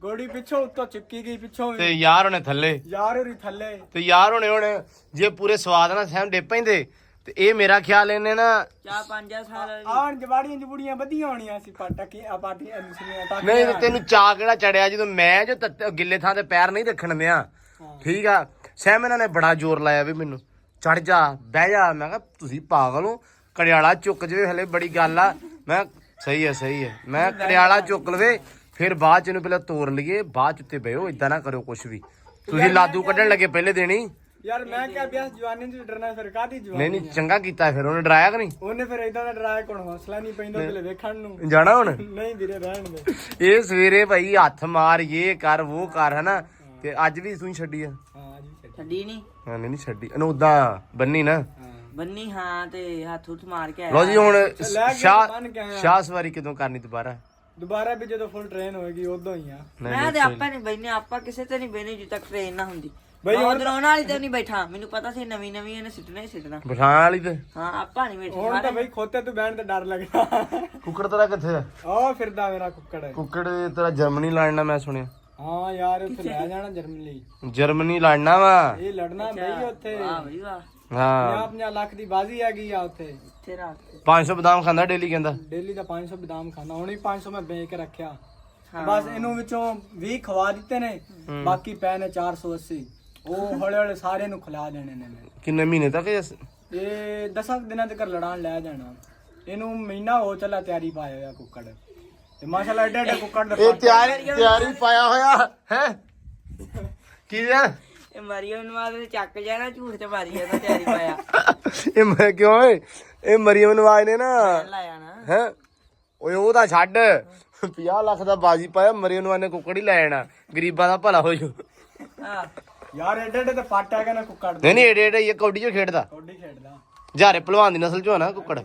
ਘੋੜੀ ਪਿੱਛੋਂ ਉੱਤੋਂ ਚੁੱਕੀ ਗਈ ਪਿੱਛੋਂ ਤੇ ਯਾਰ ਉਹਨੇ ਥੱਲੇ। ਯਾਰ ਹੋਰੀ ਥੱਲੇ। ਤੇ ਯਾਰ ਹੁਣੇ ਹੁਣ ਜੇ ਪੂਰੇ ਸਵਾਦ ਨਾਲ ਸਹਿਮ ਡੇ ਪੈਂਦੇ ਤੇ ਇਹ ਮੇਰਾ ਖਿਆਲ ਇਹਨੇ ਨਾ 4-5 ਸਾਲ ਆਣ ਜਵਾੜੀਆਂ ਜਬੂੜੀਆਂ ਵਧੀਆਂ ਹੋਣੀਆਂ ਸੀ ਪਾਟੀਆਂ ਨਹੀਂ ਤੇ ਤੈਨੂੰ ਚਾਹ ਕਿਹੜਾ ਚੜਿਆ ਜਦੋਂ ਮੈਂ ਜੋ ਗਿੱਲੇ ਥਾਂ ਤੇ ਪੈਰ ਨਹੀਂ ਰੱਖਣ ਦਿਆਂ। ਠੀਕ ਆ ਸਹਿਮ ਇਹਨਾਂ ਨੇ ਬੜਾ ਜ਼ੋਰ ਲਾਇਆ ਵੀ ਮੈਨੂੰ ਚੜ ਜਾ ਬਹਿ ਜਾ। ਮੈਂ ਕਿਹਾ ਤੁਸੀਂ ਪਾਗਲ ਹੋ। ਕੜਿਆਲਾ ਚੁੱਕ ਜਵੇ ਹਲੇ ਬੜੀ ਗੱਲ ਆ। ਮੈਂ ਸਹੀ ਹੈ ਮੈਂ ਕੜਿਆਲਾ ਚੁੱਕ ਲਵੇ ਫਿਰ ਬਾਅਦ ਚ ਇਹਨੂੰ ਪਹਿਲਾਂ ਤੋੜ ਲਈਏ ਬਾਅਦ ਚ ਉੱਤੇ ਬਹਿਓ। ਏਦਾਂ ਨਾ ਕਰਿਓ ਕੁਛ ਵੀ। ਤੁਸੀਂ ਲਾਦੂ ਕੱਢਣ ਲੱਗੇ ਪਹਿਲੇ ਦੇਣੀ। ਯਾਰ ਮੈਂ ਕਿਹਾ ਬਿਆਸ ਜਵਾਨੀ ਚ ਡਰਨਾ ਫਿਰ ਕਾਹਦੀ ਜਵਾਨੀ। ਨਹੀਂ ਚੰਗਾ ਕੀਤਾ ਫਿਰ ਉਹਨੇ ਡਰਾਇਆ ਕਿ ਨਹੀਂ। ਉਹਨੇ ਫਿਰ ਇਦਾਂ ਦਾ ਡਰਾਇਆ ਕੋਣ ਹੌਸਲਾ ਨਹੀਂ ਪੈਂਦਾ ਪਹਿਲੇ ਵੇਖਣ ਨੂੰ। ਜਾਣਾ ਹੁਣ ਨਹੀਂ ਵੀਰੇ ਰਹਿਣ ਦੇ। ਇਹ ਸਵੇਰੇ ਭਾਈ ਹੱਥ ਮਾਰ ਇਹ ਕਰ ਉਹ ਕਰ ਹਨਾ। ਤੇ ਅੱਜ ਵੀ ਤੂੰ ਛੱਡੀ ਆ। ਹਾਂ ਜੀ ਛੱਡੀ ਨਹੀਂ। ਹਾਂ ਨਹੀਂ ਛੱਡੀ ਇਹਨੂੰ ਉਦਾਂ ਬੰਨੀ ਨਾ ਬੰਨੀ। ਹਾਂ ਤੇ ਹੱਥ ਹੁੱਥ ਮਾਰ ਕੇ ਲੋ ਜੀ ਹੁਣ ਸ਼ਾਹ ਸ਼ਾਹ ਸਵਾਰੀ ਕਦੋਂ ਕਰਨੀ ਦੁਬਾਰਾ ਵੀ ਜਦੋਂ ਫੁੱਲ ਟ੍ਰੇਨ ਹੋਏਗੀ ਉਦੋਂ ਹੀ ਆ। ਮੈਂ ਤੇ ਆਪਾਂ ਨਹੀਂ ਬੈਠਨੇ। ਆਪਾਂ ਕਿਸੇ ਤੇ ਨਹੀਂ ਬੈਠਨੇ ਜਿੱਦ ਤੱਕ ਟ੍ਰੇਨ ਨਾ ਹੁੰਦੀ। ਬਈ ਹੁਣ ਦਰਾਉਣ ਵਾਲੀ ਤੇ ਨਹੀਂ ਬੈਠਾ। ਮੈਨੂੰ ਪਤਾ ਸੀ ਨਵੀਂ ਇਹਨੇ ਸਿੱਟਣਾ ਹੀ ਸਿੱਟਣਾ। ਬਿਠਾਣ ਵਾਲੀ ਤੇ ਹਾਂ ਆਪਾਂ ਨਹੀਂ ਬੈਠੇ। ਹੁਣ ਤਾਂ ਬਈ ਖੋਤੇ ਤੋਂ ਬਹਿਣ ਤੇ ਡਰ ਲੱਗਦਾ। ਕੁੱਕੜ ਤੇਰਾ ਕਿੱਥੇ ਆ? ਉਹ ਫਿਰਦਾ ਮੇਰਾ ਕੁੱਕੜ। ਕੁੱਕੜ ਤੇਰਾ ਜਰਮਨੀ ਲਾਣਾ ਮੈਂ ਸੁਣਿਆ। ਹਾਂ ਯਾਰ ਉੱਥੇ ਲੈ ਜਾਣਾ ਜਰਮਨੀ। ਜਰਮਨੀ ਲੜਨਾ ਵਾ ਇਹ ਲੜਨਾ ਬਈ ਉੱਥੇ। ਵਾਹ ਬਈ ਵਾਹ। ਹਾਂ 50 ਲੱਖ ਦੀ ਬਾਜ਼ੀ ਹੈਗੀ ਆ ਉੱਥੇ। ਇੱਥੇ ਰਾਤ ਤੇ 500 ਬਦਾਮ ਖਾਂਦਾ ਡੇਲੀ ਕਹਿੰਦਾ। ਡੇਲੀ ਦਾ 500 ਬਦਾਮ ਖਾਣਾ, ਹੁਣ ਹੀ 500 ਮੈਂ ਵੇਚ ਕੇ ਰੱਖਿਆ। ਬਸ ਇਹਨੂੰ ਵਿੱਚੋਂ 20 ਖਵਾ ਦਿੱਤੇ ਨੇ, ਬਾਕੀ ਪੈ ਨੇ 480। ਉਹ ਹੌਲੇ ਹੌਲੇ ਸਾਰਿਆਂ ਨੂੰ ਖਿਲਾ ਦੇਣੇ ਨੇ ਮੈਂ। ਕਿੰਨੇ ਮਹੀਨੇ ਤੱਕ ਇਹ 10 ਦਿਨਾਂ ਤੱਕ ਲੜਾਣ ਲੈ ਜਾਣਾ। ਇਹਨੂੰ ਮਹੀਨਾ ਹੋ ਚੱਲਾ ਤਿਆਰੀ ਪਾਇਆ ਹੋਇਆ ਕੁੱਕੜ ਤੇ ਮਾਸ਼ਾਅੱਲਾ ਐਡੇ ਐਡੇ ਕੁੱਕੜ ਦਾ ਇਹ ਤਿਆਰੀ ਪਾਇਆ ਹੋਇਆ ਹੈ ਕੀ ਆ ਇਹ ਮਰੀਮ ਨਵਾਜ਼ ਨੇ ਚੱਕ ਜਾਣਾ ਝੂਠ ਤੇ ਮਾਰੀ ਇਹਦਾ ਤਿਆਰੀ ਪਾਇਆ ਇਹ ਮੈਂ ਕਿਉਂ ਓਏ ਇਹ ਮਰੀਮ ਨਵਾਜ਼ ਨੇ ਨਾ ਲਾਇਆ ਨਾ ਹੈ ਓਏ ਉਹਦਾ ਛੱਡ 50 ਲੱਖ ਦਾ ਬਾਜੀ ਪਾਇਆ ਮਰੀਮ ਨਵਾਜ਼ ਨੇ ਕੁੱਕੜ ਹੀ ਲੈ ਜਾਣਾ ਗਰੀਬਾਂ ਦਾ ਭਲਾ ਹੋ ਜੂ ਹਾਂ ਯਾਰ ਐਡੇ ਐਡੇ ਤੇ ਪੱਟ ਹੈਗਾ ਨਾ ਕੁੱਕੜ ਦਾ। ਨਹੀਂ ਨਹੀਂ ਏਡੇ ਏਡੇ ਇਹ ਕੌਡੀ ਚ ਖੇਡਦਾ ਕੌਡੀ ਖੇਡਦਾ ਜਾਰੇ ਪਹਿਲਵਾਨ ਦੀ ਨਸਲ ਚੋਂ ਆ ਨਾ ਕੁੱਕੜ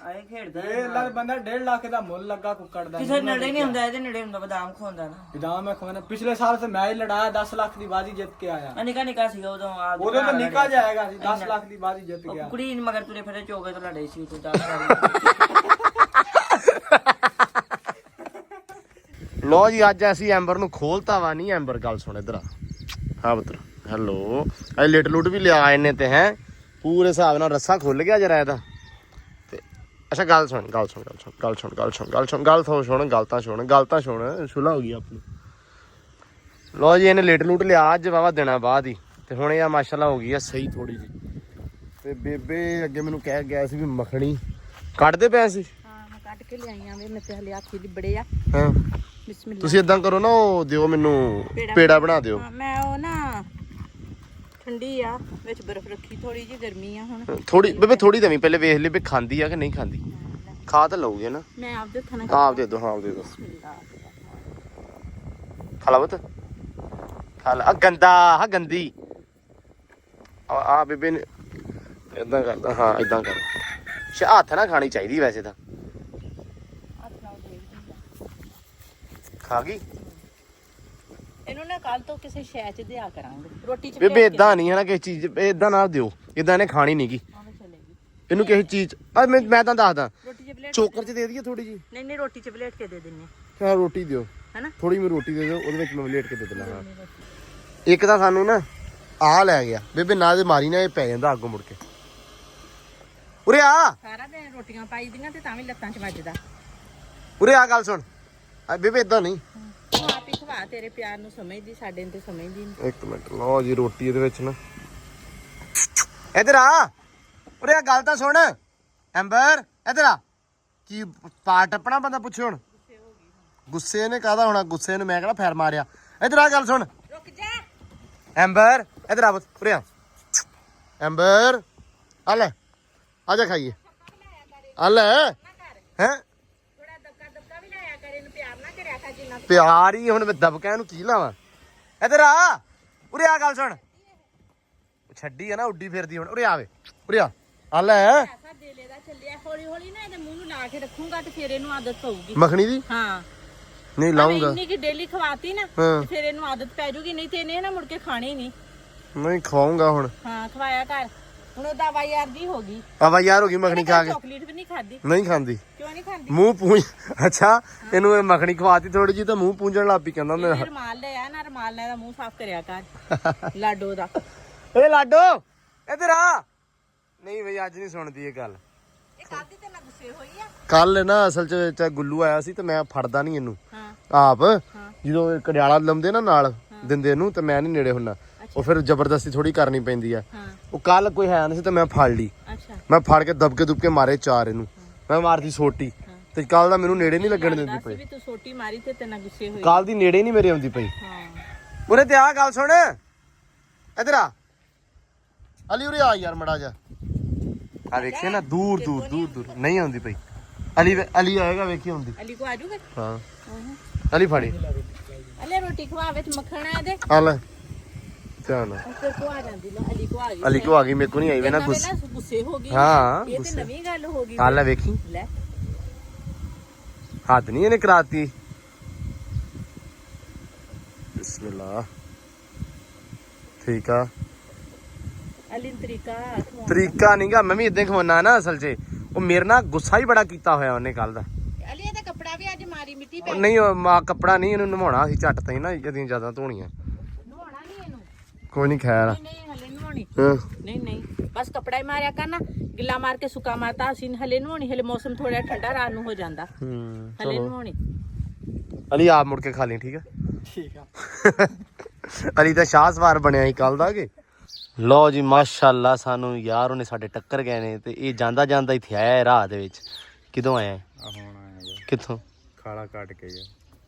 ਆਏ ਖੇਡਦਾ ਇਹ ਲੱਗ ਬੰਦਾ 1.5 ਲੱਖ ਦਾ ਮੁੱਲ ਲੱਗਾ ਕੁੱਕੜ ਦਾ। ਕਿਸੇ ਨੇੜੇ ਨਹੀਂ ਹੁੰਦਾ ਇਹਦੇ ਨੇੜੇ ਹੁੰਦਾ ਬਦਾਮ ਖਵਾਉਂਦਾ ਨਾ ਬਦਾਮ ਮੈਂ ਖਵਾਣਾ। ਪਿਛਲੇ ਸਾਲ ਤੇ ਮੈਂ ਹੀ ਲੜਾਇਆ 10 ਲੱਖ ਦੀ ਬਾਜ਼ੀ ਜਿੱਤ ਕੇ ਆਇਆ। ਨਿੱਕਾ ਨਿੱਕਾ ਸੀਗਾ ਉਦੋਂ ਆ ਉਦੋਂ ਤਾਂ ਨਿੱਕਾ ਜਾਏਗਾ ਸੀ 10 ਲੱਖ ਦੀ ਬਾਜ਼ੀ ਜਿੱਤ ਗਿਆ। ਕੁੜੀ ਮਗਰ ਤੁਰੇ ਫਿਰੇ ਚੋਗੇ ਤੋਂ ਲੜੇ ਸੀ ਤੂੰ 10 ਲੋ ਜੀ ਅੱਜ ਅਸੀਂ ਐਂਬਰ ਨੂੰ ਖੋਲਤਾ ਵਾ ਨਹੀਂ ਐਂਬਰ ਗੱਲ ਸੁਣ ਇਧਰ ਹਾਂ ਪੁੱਤਰ ਹੈਲੋ ਇਹ ਲਿਟ ਲੁੱਟ ਵੀ ਲਿਆ ਆਏ ਨੇ ਤੇ ਹੈ ਪੂਰੇ ਹਿਸਾਬ ਨਾਲ ਰੱਸਾ ਖੁੱਲ ਗਿਆ ਜਰਾ ਇਹਦਾ ਤੇ ਅੱਛਾ ਗੱਲ ਸੁਣ ਗੱਲ ਤਾਂ ਸੁਣ ਸੁਲਾ ਹੋ ਗਈ ਆਪਣੀ ਲੋ ਜੀ ਇਹਨੇ ਲਿਟ ਲੁੱਟ ਲਿਆ ਅੱਜ ਵਾਵਾ ਦਿਨਾਂ ਬਾਅਦ ਹੀ ਤੇ ਹੁਣ ਇਹ ਮਾਸ਼ਾਅੱਲਾ ਹੋ ਗਈ ਆ ਸਹੀ ਥੋੜੀ ਜੀ ਤੇ ਬੇਬੇ ਅੱਗੇ ਮੈਨੂੰ ਕਹਿ ਗਿਆ ਸੀ ਵੀ ਮੱਖਣੀ ਕੱਢਦੇ ਪਏ ਸੀ ਹਾਂ ਮੈਂ ਕੱਢ ਕੇ ਲਿਆਈਆਂ ਵੇ ਮੈਂ ਤੇ ਹਲੇ ਹੱਥੀ ਲਿਬੜੇ ਆ ਹਾਂ ਬਿਸਮਿਲ੍ਲਾ ਤੁਸੀਂ ਇਦਾਂ ਕਰੋ ਨਾ ਉਹ ਦਿਓ ਮੈਨੂੰ ਪੇੜਾ ਬਣਾ ਦਿਓ ਹਾਂ, ਮੈਂ ਉਹ ਨਾ ਠੰਡੀ ਆ ਵਿੱਚ ਬਰਫ਼ ਰੱਖੀ ਥੋੜੀ ਜੀ ਗਰਮੀ ਆ ਹੁਣ ਥੋੜੀ ਬੇਬੇ ਥੋੜੀ ਦੇਵੀਂ ਪਹਿਲੇ ਵੇਖ ਲਈ ਵੀ ਖਾਂਦੀ ਆ ਕਿ ਨਹੀਂ ਖਾਂਦੀ ਖਾ ਤਾਂ ਲਊਗੇ ਨਾ ਮੈਂ ਆਪਦੇ ਹੱਥਾਂ ਨਾਲ ਆਪ ਦੇ ਦੋ ਹਾਂ ਆਪ ਦੇ ਦੋ ਖਾ ਲਾ ਬਤ ਖਾ ਲਾ ਆ ਗੰਦਾ ਆ ਗੰਦੀ ਆ ਬੇਬੇ ਨੇ ਇਦਾਂ ਕਰਦਾ ਹਾਂ ਇਦਾਂ ਕਰ ਹੱਥ ਨਾ ਖਾਣੀ ਚਾਹੀਦੀ ਵੈਸੇ ਤਾਂ ਖਾ ਗਈ ਇਹਨੂੰ ਨਾ ਕੱਲ ਤੋਂ ਕਿਸੇ ਸ਼ੈ ਚ ਦਿਆ ਕਰਾਂਗੇ ਰੋਟੀ ਚ ਬੇਬੇ ਇਦਾਂ ਨਹੀਂ ਹੈ ਨਾ ਕਿਸੇ ਚੀਜ਼ ਇਦਾਂ ਨਾ ਦਿਓ ਇਦਾਂ ਇਹਨੇ ਖਾਣੀ ਨਹੀਂਗੀ ਆਵੇਂ ਚਲੇਗੀ ਇਹਨੂੰ ਕਿਸੇ ਚੀਜ਼ ਆ ਮੈਂ ਤਾਂ ਦੱਸਦਾ ਰੋਟੀ ਚ ਪਲੇਟ ਚੋਕਰ ਚ ਦੇ ਦਈਏ ਥੋੜੀ ਜੀ ਨਹੀਂ ਰੋਟੀ ਚ ਪਲੇਟ ਕੇ ਦੇ ਦਿੰਨੇ ਹਾਂ ਰੋਟੀ ਦਿਓ ਹੈਨਾ ਥੋੜੀ ਜਿਹੀ ਰੋਟੀ ਦੇ ਦਿਓ ਉਹਦੇ ਵਿੱਚ ਮੈਂ ਲੇਟ ਕੇ ਦੇ ਦੇਣਾ ਹਾਂ ਇੱਕ ਤਾਂ ਸਾਨੂੰ ਨਾ ਆ ਲੈ ਗਿਆ ਬੇਬੇ ਨਾ ਦੇ ਮਾਰੀ ਨਾ ਇਹ ਪੈ ਜਾਂਦਾ ਅੱਗੋਂ ਮੁੜ ਕੇ ਉਰੇ ਆ ਸਾਰਾ ਦਿਨ ਰੋਟੀਆਂ ਪਾਈ ਦੀਆਂ ਤੇ ਤਾਂ ਵੀ ਲੱਤਾਂ ਚ ਵੱਜਦਾ ਉਰੇ ਆ ਗੱਲ ਸੁਣ ਆ ਬੇਬੇ ਇਦਾਂ ਨਹੀਂ ਤੂੰ ਆਪ ਹੀ ਖਵਾ ਤੇਰੇ ਪਿਆਰ ਨੂੰ ਸਮਝਦੀ ਸਾਡੇ ਨੂੰ ਤੇ ਸਮਝਦੀ ਨਹੀਂ ਇੱਕ ਮਿੰਟ ਲਓ ਜੀ ਰੋਟੀ ਇਹਦੇ ਵਿੱਚ ਨਾ ਇਧਰ ਆ ਉਰੇ ਆ ਗੱਲ ਤਾਂ ਸੁਣ ਐਂਬਰ ਇਧਰ ਆ ਕੀ ਪਾਟ ਆਪਣਾ ਬੰਦਾ ਪੁੱਛੇ ਹੁਣ ਗੁੱਸੇ ਨੇ ਕਾਹਦਾ ਹੋਣਾ ਗੁੱਸੇ ਨੂੰ ਮੈਂ ਕਿਹੜਾ ਫੈਰ ਮਾਰਿਆ ਇਧਰ ਆ ਗੱਲ ਸੁਣ ਰੁਕ ਜਾ ਐਂਬਰ ਇਧਰ ਆ ਉਰੇ ਆ ਐਂਬਰ ਆ ਲੈ ਆ ਜਾ ਖਾਈਏ ਆ ਲੈ ਹੈ ਥੋੜਾ ਦਬਕਾ ਵੀ ਲਾਇਆ ਕਰ ਇਹਨੂੰ ਪਿਆਰ ਨਾ ਕਰਿਆ ਕਰ ਜਿੰਨਾ ਪਿਆਰ ਹੀ ਹੁਣ ਮੈਂ ਦਬਕਾ ਇਹਨੂੰ ਕੀ ਲਾਵਾਂ ਇਧਰ ਆ ਉਰੇ ਆ ਗੱਲ ਸੁਣ ਛੱਡੀ ਆ ਨਾ ਉੱਡੀ ਫਿਰਦੀ ਹੁਣ ਉਰੇ ਆਵੇ ਉਰੇ ਆ ਲੈ ਐਸਾ ਦੇਲੇ ਦਾ ਚੱਲਿਆ ਹੌਲੀ ਹੌਲੀ ਨਾ ਇਹਦੇ ਮੂੰਹ ਨੂੰ ਲਾ ਕੇ ਰੱਖੂੰਗਾ ਤੇ ਫਿਰ ਇਹਨੂੰ ਆਦਤ ਪਊਗੀ ਮੱਖਣੀ ਦੀ ਹਾਂ ਨਹੀਂ ਲਾਉਂਗਾ ਇੰਨੀ ਕਿ ਡੇਲੀ ਖਵਾਤੀ ਨਾ ਹਾਂ। ਤੇ ਫਿਰ ਇਹਨੂੰ ਆਦਤ ਪੈ ਜੂਗੀ ਨਹੀਂ ਤੇ ਇਹਨੇ ਨਾ ਮੁੜ ਕੇ ਖਾਣੀ ਨਹੀਂ ਨਹੀਂ ਖਵਾਉਂਗਾ ਹੁਣ ਹਾਂ ਖਵਾਇਆ ਕਰ ਹੁਣ ਉਹ ਦਵਾ ਯਾਰ ਦੀ ਹੋ ਗਈ ਆਵਾ ਯਾਰ ਹੋ ਗਈ ਮੱਖਣੀ ਖਾ ਕੇ ਚਾਕਲੇਟ ਵੀ ਨਹੀਂ ਖਾਦੀ ਨਹੀਂ ਖਾਂਦੀ ਕਿਉਂ ਨਹੀਂ ਖਾਂਦੀ ਮੂੰਹ ਪੂੰਝ ਅੱਛਾ ਇਹਨੂੰ ਇਹ ਮੱਖਣੀ ਖਵਾਤੀ ਥੋੜੀ ਜੀ ਤਾਂ ਮੂੰਹ ਪੂੰਝਣ ਲੱਗ ਪਈ ਕਹਿੰਦਾ ਮੇਰਾ ਰਮਾਲ ਲੈ ਆ ਨਾ ਰਮਾਲ ਨਾਲ ਦਾ ਮੂੰਹ ਸਾਫ਼ ਕਰਿਆ ਕਰ ਲਾਡੋ ਦਾ ਏ ਲਾਡੋ ਇੱਧਰ ਆ ਨਹੀਂ ਬਈ ਅੱਜ ਨਹੀਂ ਸੁਣਦੀ ਇਹ ਗੱਲ ਇਹ ਕਾਦੀ ਤੇ ਨਾ ਗੁੱਸੇ ਹੋਈ ਆ ਕੱਲ ਨਾ ਅਸਲ ਚ ਗੁੱਲੂ ਆਇਆ ਸੀ ਤੇ ਮੈਂ ਫੜਦਾ ਨਹੀਂ ਇਹਨੂੰ ਹਾਂ ਆਪ ਜਦੋਂ ਇਹ ਕੜਿਆਲਾ ਲੰਮਦੇ ਨਾ ਨਾਲ ਦਿੰਦੇ ਇਹਨੂੰ ਤੇ ਮੈਂ ਨਹੀਂ ਨੇੜੇ ਹੁੰਨਾ ਉਹ ਫਿਰ ਜ਼ਬਰਦਸਤੀ ਥੋੜੀ ਕਰਨੀ ਪੈਂਦੀ ਆ ਹਾਂ ਉਹ ਕੱਲ ਕੋਈ ਹੈ ਨਹੀਂ ਸੀ ਤੇ ਮੈਂ ਫੜ ਲਈ ਅੱਛਾ ਮੈਂ ਫੜ ਕੇ ਦਬਕੇ ਦੁਬਕੇ ਮਾਰੇ ਚਾਰ ਇਹਨੂੰ ਮੈਂ ਮਾਰਦੀ ਸੋਟੀ ਤੇ ਕੱਲ ਦਾ ਮੈਨੂੰ ਨੇੜੇ ਨਹੀਂ ਲੱਗਣ ਦਿੰਦੀ ਦੱਸ ਪਈ ਵੀ ਤੂੰ ਸੋਟੀ ਮਾਰੀ ਤੇ ਨਾ ਗੁੱਸੇ ਹੋਈ ਕੱਲ ਦੀ ਨੇੜੇ ਨਹੀਂ ਮੇਰੇ ਆਉਂਦੀ ਪਈ ਹਾਂ ਉਰੇ ਤੇ ਆ ਗੱਲ ਸੁਣ ਇੱਧਰ ਆ ਅਲੀ ਉਰੇ ਆ ਯਾਰ ਮੜਾ ਜਾ ਆ ਵੇਖਿਆ ਨਾ ਦੂਰ ਨਹੀਂ ਆਉਂਦੀ ਪਈ ਅਲੀ ਆਏਗਾ ਵੇਖੀ ਆਉਂਦੀ ਅਲੀ ਕੋ ਆਜੂਗਾ ਹਾਂ ਅਲੀ ਫੜੀ ਅਲੇ ਰੋਟੀ ਖਵਾਵੇ ਤੇ ਮੱਖਣ ਆ ਇਹਦੇ ਆ ਲੈ ਧਿਆਨ ਨਾਲ ਫਿਰ ਕੋ ਆ ਜਾਂਦੀ ਲੋ ਅਲੀ ਕੋ ਆ ਗਈ ਅਲੀ ਕੋ ਆ ਗਈ ਮੇਰੇ ਕੋ ਨਹੀਂ ਆਈ ਵੇ ਨਾ ਗੁੱਸੇ ਹੋ ਗਈ ਹਾਂ ਇਹ ਤੇ ਨਵੀਂ ਗੱਲ ਹੋ ਗਈ ਆ ਲੈ ਵੇਖੀ ਲੈ ਹੱਦ ਨਹੀਂ ਇਹਨੇ ਕਰਾਤੀ ਬਿਸਮਿਲ੍ਲਾ ਠੀਕ ਆ ਅਲੀ ਤਰੀਕਾ ਨਹੀਂਗਾ ਮੈਂ ਵੀ ਇਦਾਂ ਖਵਾਉਣਾ ਨਾ ਅਸਲ 'ਚ ਉਹ ਮੇਰੇ ਨਾਲ ਗੁੱਸਾ ਹੀ ਬੜਾ ਕੀਤਾ ਹੋਇਆ ਉਹਨੇ ਕੱਲ ਦਾ ਅਲੀ ਇਹਦਾ ਕੱਪੜਾ ਵੀ ਅੱਜ ਮਾਰੀ ਸਾਰੀ ਮਿੱਟੀ ਉਹ ਨਹੀਂ ਉਹ ਮਾ ਕੱਪੜਾ ਨਹੀਂ ਇਹਨੂੰ ਨਵਾਉਣਾ ਸੀ ਝੱਟ ਤਾਂ ਹੀ ਨਾ ਜਦੀਆਂ ਜ਼ਿਆਦਾ ਧੋਣੀਆਂ ਨਹਾਉਣਾ ਨਹੀਂ ਇਹਨੂੰ ਕੋਈ ਨਹੀਂ ਖੈਰ ਨਹੀਂ ਹਲੇ ਨਹਾਉਣੀ ਹਾਂ ਨਹੀਂ ਬਸ ਕੱਪੜਾ ਹੀ ਮਾਰਿਆ ਕਰਨਾ ਗਿੱਲਾ ਮਾਰ ਕੇ ਸੁੱਕਾ ਮਾਰਤਾ ਅਸੀਂ ਹਲੇ ਨਹਾਉਣੀ ਹਲੇ ਮੌਸਮ ਥੋੜਾ ਠੰਡਾ ਰਾਤ ਨੂੰ ਹੋ ਜਾਂਦਾ ਹਲੇ ਨਹਾਉਣੀ ਅਲੀ ਆਪ ਮੁੜ ਕੇ ਖਾ ਲਈ ਠੀਕ ਆ ਠੀਕ ਆ ਅਲੀ ਤਾਂ ਸ਼ਾਹ ਸਵਾਰ ਬਣਿਆ ਸੀ ਕੱਲ ਦਾ ਕਿ ਲਓ ਜੀ ਮਾਸ਼ਾਅੱਲਾ ਸਾਨੂੰ ਯਾਰ ਉਹਨੇ ਸਾਡੇ ਟੱਕਰ ਗਏ ਨੇ ਤੇ ਇਹ ਜਾਂਦਾ ਜਾਂਦਾ ਇੱਥੇ ਆਇਆ ਹੈ ਰਾਹ ਦੇ ਵਿੱਚ ਕਿਦੋਂ ਆਇਆ ਹੁਣ ਆਇਆ ਕਿੱਥੋਂ ਖਾਲਾ ਕੱਟ ਕੇ ਗਿਆ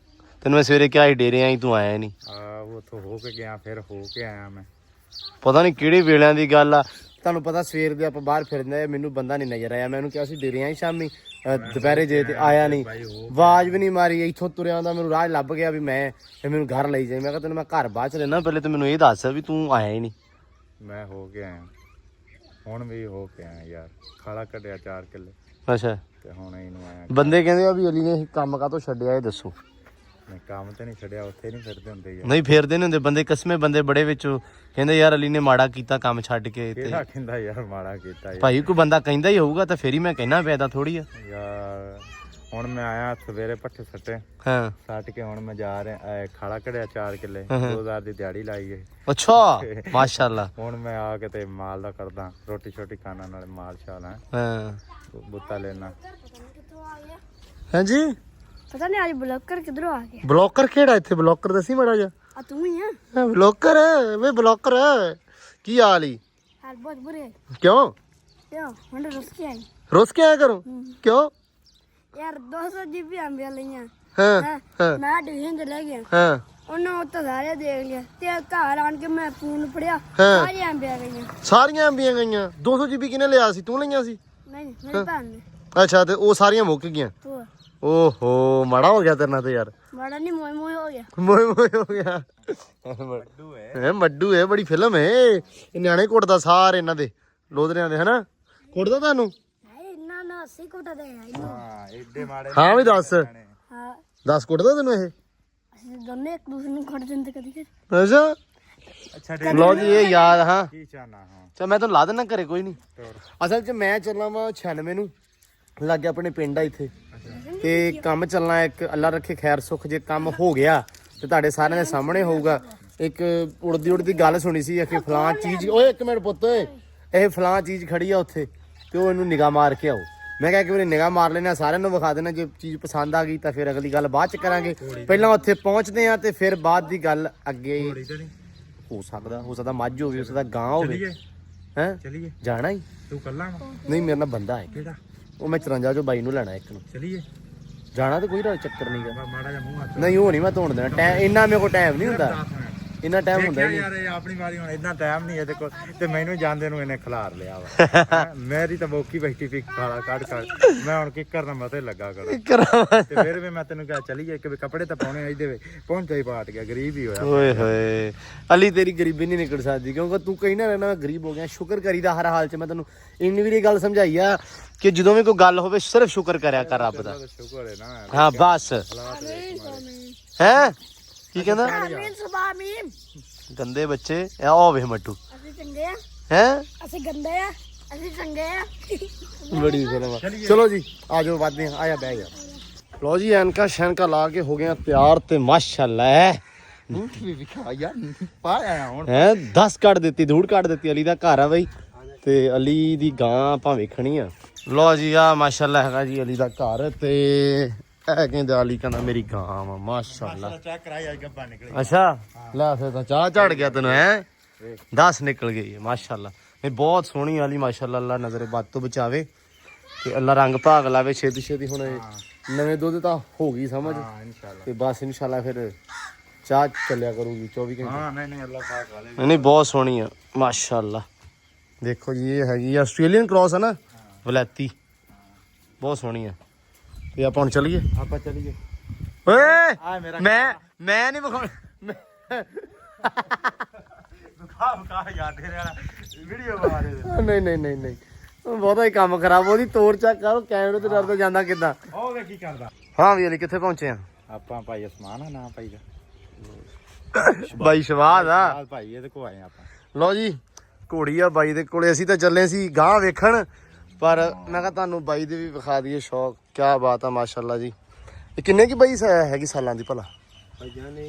ਤੈਨੂੰ ਮੈਂ ਸਵੇਰੇ ਕਿਹਾ ਸੀ ਡੇਰੇ ਆਈ ਤੂੰ ਆਇਆ ਨਹੀਂ ਉਹ ਉੱਥੋਂ ਹੋ ਕੇ ਗਿਆ ਫਿਰ ਹੋ ਕੇ ਆਇਆ ਮੈਂ ਪਤਾ ਨਹੀਂ ਕਿਹੜੇ ਵੇਲਿਆਂ ਦੀ ਗੱਲ ਆ ਤੁਹਾਨੂੰ ਪਤਾ ਸਵੇਰ ਦੇ ਆਪਾਂ ਬਾਹਰ ਫਿਰਦੇ ਆ ਮੈਨੂੰ ਬੰਦਾ ਨਹੀਂ ਨਜ਼ਰ ਆਇਆ ਮੈਂ ਉਹਨੂੰ ਕਿਹਾ ਸੀ ਡੇਰੇ ਆਈ ਸ਼ਾਮੀ ਦੁਪਹਿਰੇ ਜੇ ਤੇ ਆਇਆ ਨਹੀਂ ਆਵਾਜ਼ ਵੀ ਨਹੀਂ ਮਾਰੀ ਇੱਥੋਂ ਤੁਰਿਆ ਆਉਂਦਾ ਮੈਨੂੰ ਰਾਹ ਲੱਭ ਗਿਆ ਵੀ ਮੈਂ ਮੈਨੂੰ ਘਰ ਲਈ ਜਾਈ ਮੈਂ ਕਿਹਾ ਤੈਨੂੰ ਮੈਂ ਘਰ ਬਾਅਦ ਚ ਲੈਣਾ ਪਹਿਲੇ ਤੂੰ ਮੈਨੂੰ ਇਹ ਦੱਸ ਵੀ ਤੂੰ ਆਇਆ ਹੀ ਨਹੀਂ ਮੈਂ ਹੋ ਕੇ ਆਇਆ ਹੁਣ ਵੀ ਹੋ ਕੇ ਆਇਆ ਯਾਰ ਖਾਲਾ ਕੱਢਿਆ 4 ਕਿੱਲੇ ਅੱਛਾ ਤੇ ਹੁਣ ਇਹਨੂੰ ਆਇਆ ਬੰਦੇ ਕਹਿੰਦੇ ਆ ਵੀ ਅਲੀ ਨੇ ਕੰਮ ਕਾਹਤੋਂ ਛੱਡਿਆ ਇਹ ਦੱਸੋ ਮੈਂ ਕੰਮ ਤੇ ਨਹੀਂ ਛੱਡਿਆ ਉੱਥੇ ਨਹੀਂ ਫਿਰਦੇ ਹੁੰਦੇ ਯਾਰ ਨਹੀਂ ਫੇਰਦੇ ਨਹੀਂ ਹੁੰਦੇ ਬੰਦੇ ਕਿਸਮੇ ਬੰਦੇ ਬੜੇ ਵਿੱਚੋਂ ਕਹਿੰਦੇ ਯਾਰ ਅਲੀ ਨੇ ਮਾੜਾ ਕੀਤਾ ਕੰਮ ਛੱਡ ਕੇ ਤੇ ਕਿਹੜਾ ਕਹਿੰਦਾ ਯਾਰ ਮਾੜਾ ਕੀਤਾ ਯਾਰ ਭਾਈ ਕੋਈ ਬੰਦਾ ਕਹਿੰਦਾ ਹੀ ਹੋਊਗਾ ਤਾਂ ਫੇਰ ਹੀ ਮੈਂ ਕਹਿਣਾ ਪਿਆਦਾ ਥੋੜੀ ਆ ਯਾਰ ਹੁਣ ਮੈਂ ਆਇਆ ਸਵੇਰੇ ਪੱਠੇ ਸੱਟੇ ਹਾਂ ਸੱਟ ਕੇ ਹੁਣ ਮੈਂ ਜਾ ਰਿਹਾ ਖਾਲਾ ਕੱਢਿਆ 4 ਕਿੱਲੇ 2000 ਦੀ ਦਿਹਾੜੀ ਲਾਈ ਹੈ ਅੱਛਾ ਮਾਸ਼ਾਅੱਲਾ ਹੁਣ ਮੈਂ ਆ ਕੇ ਤੇ ਮਾਲ ਦਾ ਕਰਦਾ ਰੋਟੀ ਛੋਟੀ ਖਾਣਾ ਨਾਲੇ ਮਾਲ ਛਾਲਾ ਹਾਂ ਬੁੱਤਾ ਲੈਣਾ ਹਾਂਜੀ ਪਤਾ ਨਹੀਂ ਅੱਜ ਬਲੌਕਰ ਕਿਧਰੋਂ ਆ ਗਿਆ ਬਲੌਕਰ ਕਿਹੜਾ ਇੱਥੇ ਬਲੌਕਰ ਦੱਸੀ ਮਾੜਾ ਜਿਹਾ ਆ ਤੂੰ ਹੀ ਆ ਬਲੌਕਰ ਵੇ ਬਲੌਕਰ ਕੀ ਹਾਲ ਈ ਹਾਲ ਬਹੁਤ ਬੁਰੇ ਕਿਉਂ ਯਾ ਹੁਣ ਰੁੱਸ ਕੇ ਆਈ ਰੋਜ਼ ਕੇ ਆਇਆ ਕਰੋ ਕਿਉਂ ਯਾਰ 200 ਜੀਬੀ ਆਂਬੀਆਂ ਲਈਆਂ ਹਾਂ ਹਾਂ ਮੈਂ ਡਿਵੀਜ਼ਨ ਤੇ ਲੈ ਗਿਆ ਹਾਂ ਉਹਨਾਂ ਉੱਤੇ ਸਾਰੇ ਦੇਖ ਲਿਆ ਤੇ ਘਰ ਆਣ ਕੇ ਮੈਂ ਫੋਨ ਪੜਿਆ ਹਾਂ। ਸਾਰੀ ਆਂਬੀਆਂ ਗਈਆਂ ਸਾਰੀਆਂ ਅੰਬੀਆਂ ਗਈਆਂ 200 GB ਕਿਨੇ ਲਿਆ ਸੀ ਤੂੰ ਲਈਆਂ ਸੀ ਨਹੀਂ ਮੇਰੀ ਭੈਣ ਨੇ ਅੱਛਾ ਤੇ ਉਹ ਸਾਰੀਆਂ ਮੁੱਕ ਗਈਆਂ ਤੂੰ ਓਹੋ ਮਾੜਾ ਹੋ ਗਿਆ ਤੇਰੇ ਨਾਲ ਤੇ ਯਾਰ ਬੜਾ ਨਹੀਂ ਮੋਏ ਮੋਏ ਹੋ ਗਿਆ ਮੋਏ ਮੋਏ ਹੋ ਗਿਆ ਮੱਡੂ ਹੈ ਬੜੀ ਫਿਲਮ ਹੈ ਇਹ ਨਿਆਣੇ ਕੁੱਟਦਾ ਸਾਰੇ ਇਹਨਾਂ ਦੇ ਲੋਧਰਿਆਂ ਦੇ ਹਨਾ ਕੁੱਟਦਾ ਤੁਹਾਨੂੰ ਹੈ ਇੰਨਾ ਨਾ ਅਸੀਂ ਕੋਟਾ ਦੇ ਆਈ ਹਾਂ ਏਡੇ ਮਾੜੇ ਹਾਂ ਵੀ ਦੱਸ ਹਾਂ ਦੱਸ ਕੁੱਟਦਾ ਤੈਨੂੰ ਇਹ ਅਸੀਂ ਦੋਨੇ ਇੱਕ ਦੂਸਰੇ ਨੂੰ ਖੜ ਜਾਂਦੇ ਕਦੀ ਕਦੀ ਅੱਛਾ ਅੱਛਾ ਲਓ ਜੀ ਇਹ ਯਾਦ ਹਾਂ ਕੀ ਚਾਹਨਾ ਹਾਂ ਚਾ ਮੈਂ ਤੁਹਾਨੂੰ ਲਾ ਦੇਣਾ ਘਰੇ ਕੋਈ ਨਹੀਂ ਅਸਲ 'ਚ ਮੈਂ ਚੱਲਣਾ ਵਾ 96 ਨੂੰ ਲਾਗੇ ਆਪਣੇ ਪਿੰਡ ਆ ਇੱਥੇ ਤੇ ਕੰਮ ਚੱਲਣਾ ਇੱਕ ਅੱਲਾ ਰੱਖੇ ਖੈਰ ਸੁੱਖ ਜੇ ਕੰਮ ਹੋ ਗਿਆ ਤੇ ਤੁਹਾਡੇ ਸਾਰਿਆਂ ਦੇ ਸਾਹਮਣੇ ਹੋਊਗਾ ਇੱਕ ਉੜਦੀ ਗੱਲ ਸੁਣੀ ਸੀ ਕਿ ਫਲਾਂ ਚੀਜ਼ ਓਏ ਇੱਕ ਮਿੰਟ ਪੁੱਤ ਓਏ ਇਹ ਫਲਾਂ ਚੀਜ਼ ਖੜੀ ਆ ਉੱਥੇ ਤੇ ਉਹ ਇਹਨੂੰ ਨਿਗਾਹ ਮਾਰ ਕੇ ਆਓ ਮੈਂ ਕਿਹਾ ਕਿ ਵਾਰੀ ਨਿਗਾਹ ਮਾਰ ਲੈਣਾ ਸਾਰਿਆਂ ਨੂੰ ਵਿਖਾ ਦੇਣਾ ਜੇ ਚੀਜ਼ ਪਸੰਦ ਆ ਗਈ ਤਾਂ ਫਿਰ ਅਗਲੀ ਗੱਲ ਬਾਅਦ ਚ ਕਰਾਂਗੇ ਪਹਿਲਾਂ ਉੱਥੇ ਪਹੁੰਚਦੇ ਆ ਤੇ ਫਿਰ ਬਾਅਦ ਦੀ ਗੱਲ ਅੱਗੇ ਹੋ ਸਕਦਾ ਮੱਝ ਹੋਵੇ ਉਸ ਦਾ ਗਾਂ ਹੋਵੇ ਹੈ ਚਲੀਏ ਜਾਣਾ ਹੀ ਤੂੰ ਕੱਲਾ ਵਾ ਨਹੀਂ ਮੇਰੇ ਨਾਲ ਬੰਦਾ ਹੈ ਕਿਹੜਾ ਉਹ ਮੈਂ 54 ਚੋਂ ਬਾਈ ਨੂੰ ਲੈਣਾ ਇੱਕ ਨੂੰ ਚਲੀਏ ਜਾਣਾ ਤੇ ਕੋਈ ਚੱਕਰ ਨਹੀਂਗਾ ਮਾੜਾ ਜਿਹਾ ਮੂੰਹ ਹੱਥ ਨਹੀਂ ਉਹ ਨਹੀਂ ਮੈਂ ਧੋਣ ਦੇਣਾ ਟਾਈਮ ਇੰਨਾ ਮੇਰੇ ਕੋਲ ਟਾਈਮ ਨਹੀਂ ਹੁੰਦਾ ਇੰਨਾ ਟਾਈਮ ਹੁੰਦਾ ਹੀ ਯਾਰ ਇਹ ਆਪਣੀ ਵਾਰੀ ਹੁਣ ਇੰਨਾ ਟਾਈਮ ਨਹੀਂ ਇਹਦੇ ਕੋਲ ਤੇ ਮੈਨੂੰ ਜਾਂਦੇ ਨੂੰ ਇਹਨੇ ਖਿਲਾਰ ਲਿਆ ਵਾ ਮੇਰੀ ਤਾਂ ਬੋਕੀ ਬੈਠੀ ਪਈ ਖਾਲਾ ਕੱਢ ਮੈਂ ਹੁਣ ਕੀ ਕਰਨਾ ਮਤੇ ਲੱਗਾ ਕਰਾਂ ਤੇ ਫਿਰ ਵੀ ਮੈਂ ਤੈਨੂੰ ਕਿਹਾ ਚਲੀਏ ਕਿ ਕੱਪੜੇ ਤਾਂ ਪਾਉਣੇ ਇਹਦੇ ਵਿੱਚ ਪਹੁੰਚਾ ਹੀ ਪਾਟ ਗਿਆ ਗਰੀਬ ਹੀ ਹੋਇਆ ਓਏ ਹੋਏ ਅਲੀ ਤੇਰੀ ਗਰੀਬੀ ਨਹੀਂ ਨਿਕਲ ਸਕਦੀ ਕਿਉਂਕਿ ਤੂੰ ਕਹੀ ਨਾ ਰਹਿਣਾ ਮੈਂ ਗਰੀਬ ਹੋ ਗਿਆ ਸ਼ੁਕਰ ਕਰੀਦਾ ਹਰ ਹਾਲ 'ਚ ਮੈਂ ਤੈਨੂੰ ਇੰਨੀ ਵੀ ਇਹ ਗੱਲ ਸਮਝਾਈ ਆ ਕਿ ਜਦੋਂ ਵੀ ਕੋਈ ਗੱਲ ਹੋਵੇ ਸਿਰਫ ਸ਼ੁਕਰ ਕਰਿਆ ਕਰ ਰੱਬ ਦਾ ਸ਼ੁਕਰ ਹੈ ਨਾ ਹਾਂ ਬਸ ਹੈ ਕੀ ਕਹਿੰਦਾ ਆਮੀਨ ਸੁਭਾ ਆਮੀਨ ਗੰਦੇ ਬੱਚੇ ਇਹ ਆ ਵੇਖ ਮੱਟੂ ਅਸੀਂ ਚੰਗੇ ਆ ਹੈ ਅਸੀਂ ਗੰਦੇ ਆ ਅਸੀਂ ਚੰਗੇ ਆ ਬੜੀ ਫਿਲਮ ਚਲੋ ਜੀ ਆ ਜਾਓ ਵੱਧਦੇ ਆ ਆਇਆ ਬਹਿ ਜਾ ਲੋ ਜੀ ਐਨਕਾ ਸ਼ੈਨਕਾ ਲਾ ਕੇ ਹੋ ਗਿਆ ਤਿਆਰ ਤੇ ਮਾਸ਼ਾਅੱਲਾ ਵੀ ਵਿਖਾ ਯਾਰ ਪਾਇਆ ਹੁਣ ਹੈ 10 ਕੱਢ ਦਿੱਤੀ ਧੂੜ ਕੱਢ ਦਿੱਤੀ ਅਲੀ ਦਾ ਘਰ ਆ ਬਈ ਤੇ ਅਲੀ ਦੀ ਗਾਂ ਆਪਾਂ ਵੇਖਣੀ ਆ ਲੋ ਜੀ ਆ ਮਾਸ਼ਾਅੱਲਾ ਹੈਗਾ ਜੀ ਅਲੀ ਦਾ ਘਰ ਤੇ ਇਹ ਕਹਿੰਦੇ ਅਲੀ ਕਹਿੰਦਾ ਮੇਰੀ ਗਾਂ ਵਾ ਮਾਸ਼ਾਅੱਲਾ ਚੈੱਕ ਕਰਾਈ ਅੱਜ ਗੱਬਾ ਨਿਕਲੇ ਅੱਛਾ ਲੈ ਫਿਰ ਤਾਂ ਚਾਹ ਝੜ ਗਿਆ ਤੈਨੂੰ ਹੈ 10 ਨਿਕਲ ਗਈ ਹੈ ਮਾਸ਼ਾਅੱਲਾ ਇਹ ਬਹੁਤ ਸੋਹਣੀ ਵਾਲੀ ਮਾਸ਼ਾਅੱਲਾ ਅੱਲਾ ਨਜ਼ਰੇ ਬਦ ਤੋਂ ਬਚਾਵੇ ਤੇ ਅੱਲਾ ਰੰਗ ਭਾਗ ਲਾਵੇ ਛੇਤੀ ਛੇਤੀ ਹੁਣ ਇਹ ਨਵੇਂ ਦੁੱਧ ਤਾਂ ਹੋ ਗਈ ਸਮਝ ਹਾਂ ਇਨਸ਼ਾਅੱਲਾ ਤੇ ਬਸ ਇਨਸ਼ਾਅੱਲਾ ਫਿਰ ਚਾਹ ਚੱਲਿਆ ਕਰੂਗੀ 24 ਘੰਟੇ ਹਾਂ ਨਹੀਂ ਅੱਲਾਹ ਪਾਕ ਵਾਲੇ ਨਹੀਂ ਬਹੁਤ ਸੋਹਣੀ ਆ ਮਾਸ਼ਾਅੱਲਾ ਦੇਖੋ ਜੀ ਇਹ ਹੈਗੀ ਆਸਟ੍ਰੇਲੀਅਨ ਕ੍ਰਾਸ ਹੈ ਨਾ ਵਲੈਤੀ ਬਹੁਤ ਸੋਹਣੀ ਆ ਤੇ ਆਪਾਂ ਹੁਣ ਚੱਲੀਏ ਆਪਾਂ ਚਲੀਏ ਓਏ ਮੈਂ ਨਹੀਂ ਵਿਖਾਉਣਾ ਵਿਖਾ ਯਾਦ ਤੇਰੇ ਵਾਲਾ ਵੀਡੀਓ ਬਣਾ ਦੇ ਨਹੀਂ ਬਹੁਤਾ ਹੀ ਕੰਮ ਖਰਾਬ ਉਹਦੀ ਤੋੜ ਚੱਕ ਕਰ ਕੈਮਰੇ ਤੇ ਡਰਦਾ ਜਾਂਦਾ ਕਿੱਦਾਂ ਉਹ ਵੇ ਕੀ ਕਰਦਾ ਹਾਂ ਵੀ ਅਲੀ ਕਿੱਥੇ ਪਹੁੰਚੇ ਆ ਆਪਾਂ ਭਾਈ ਅਸਮਾਨ ਆ ਨਾ ਭਾਈ ਦਾ ਬਾਈ ਸ਼ਵਾਦ ਆ ਨਾਲ ਭਾਈ ਇਹਦੇ ਕੋ ਆਏ ਆਪਾਂ ਲਓ ਜੀ ਘੋੜੀ ਆ ਬਾਈ ਦੇ ਕੋਲੇ ਅਸੀਂ ਤਾਂ ਚੱਲੇ ਸੀ ਗਾਂ ਵੇਖਣ ਪਰ ਮੈਂ ਕਿਹਾ ਤੁਹਾਨੂੰ ਬਾਈ ਦੇ ਵੀ ਵਿਖਾ ਦਈਏ ਸ਼ੌਕ ਕੀ ਬਾਤ ਆ ਮਾਸ਼ਾਅੱਲਾ ਜੀ ਇਹ ਕਿੰਨੇ ਕੀ ਬਾਈ ਹੈਗੀ ਸਾਲਾਂ ਦੀ ਭਲਾ? ਭਾਈਆਂ ਨੇ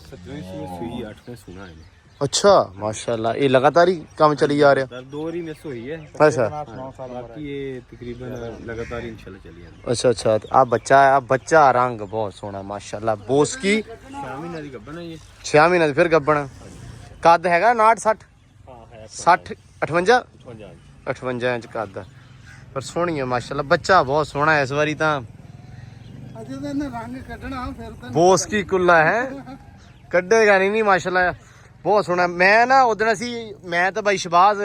7ਵੀਂ ਸੂਈ 8ਵੇਂ ਸੁਣਾ ਹੈ ਅੱਛਾ ਮਾਸ਼ਾਅੱਲਾ। ਇਹ ਲਗਾਤਾਰ ਹੀ ਕੰਮ ਚੱਲੀ ਜਾ ਰਿਹਾ? ਸਰ 2 ਵਾਰੀ ਮਿਸ ਹੋਈ ਹੈ ਅੱਛਾ ਬਾਕੀ ਇਹ ਤਕਰੀਬਨ ਲਗਾਤਾਰ ਇਨਸ਼ਾਅੱਲਾ ਚੱਲੀ ਜਾਂਦੀ ਅੱਛਾ ਅੱਛਾ। ਆ ਬੱਚਾ ਰੰਗ ਬਹੁਤ ਸੋਹਣਾ ਮਾਸ਼ਾਅੱਲਾ। ਬੋਸਕੀ 6 ਮਹੀਨਿਆਂ ਦੀ ਗੱਭਣ ਹੈ ਇਹ 6 ਮਹੀਨਿਆਂ ਦੀ ਫਿਰ ਗੱਬਣ। ਕੱਦ ਹੈਗਾ 59 60 ਹਾਂ ਹੈ 60 58 55 58 ਇੰਚ ਕੱਦ ਪਰ ਸੋਹਣੀ ਹੈ ਮਾਸ਼ਾਅੱਲਾ। ਬੱਚਾ ਬਹੁਤ ਸੋਹਣਾ ਹੈ ਇਸ ਵਾਰੀ ਤਾਂ। ਅਜੇ ਤਾਂ ਇਹਨੇ ਰੰਗ ਕੱਢਣਾ ਫਿਰ ਤਾਂ ਬੋਸਕੀ ਕੁੱਲਾ ਹੈ ਕੱਢੇਗਾ ਨਹੀਂ ਮਾਸ਼ਾਅੱਲਾ ਬਹੁਤ ਸੋਹਣਾ। ਮੈਂ ਨਾ ਉਦੋਂ ਮੈਂ ਤਾਂ ਬਾਈ ਸ਼ਬਾਜ਼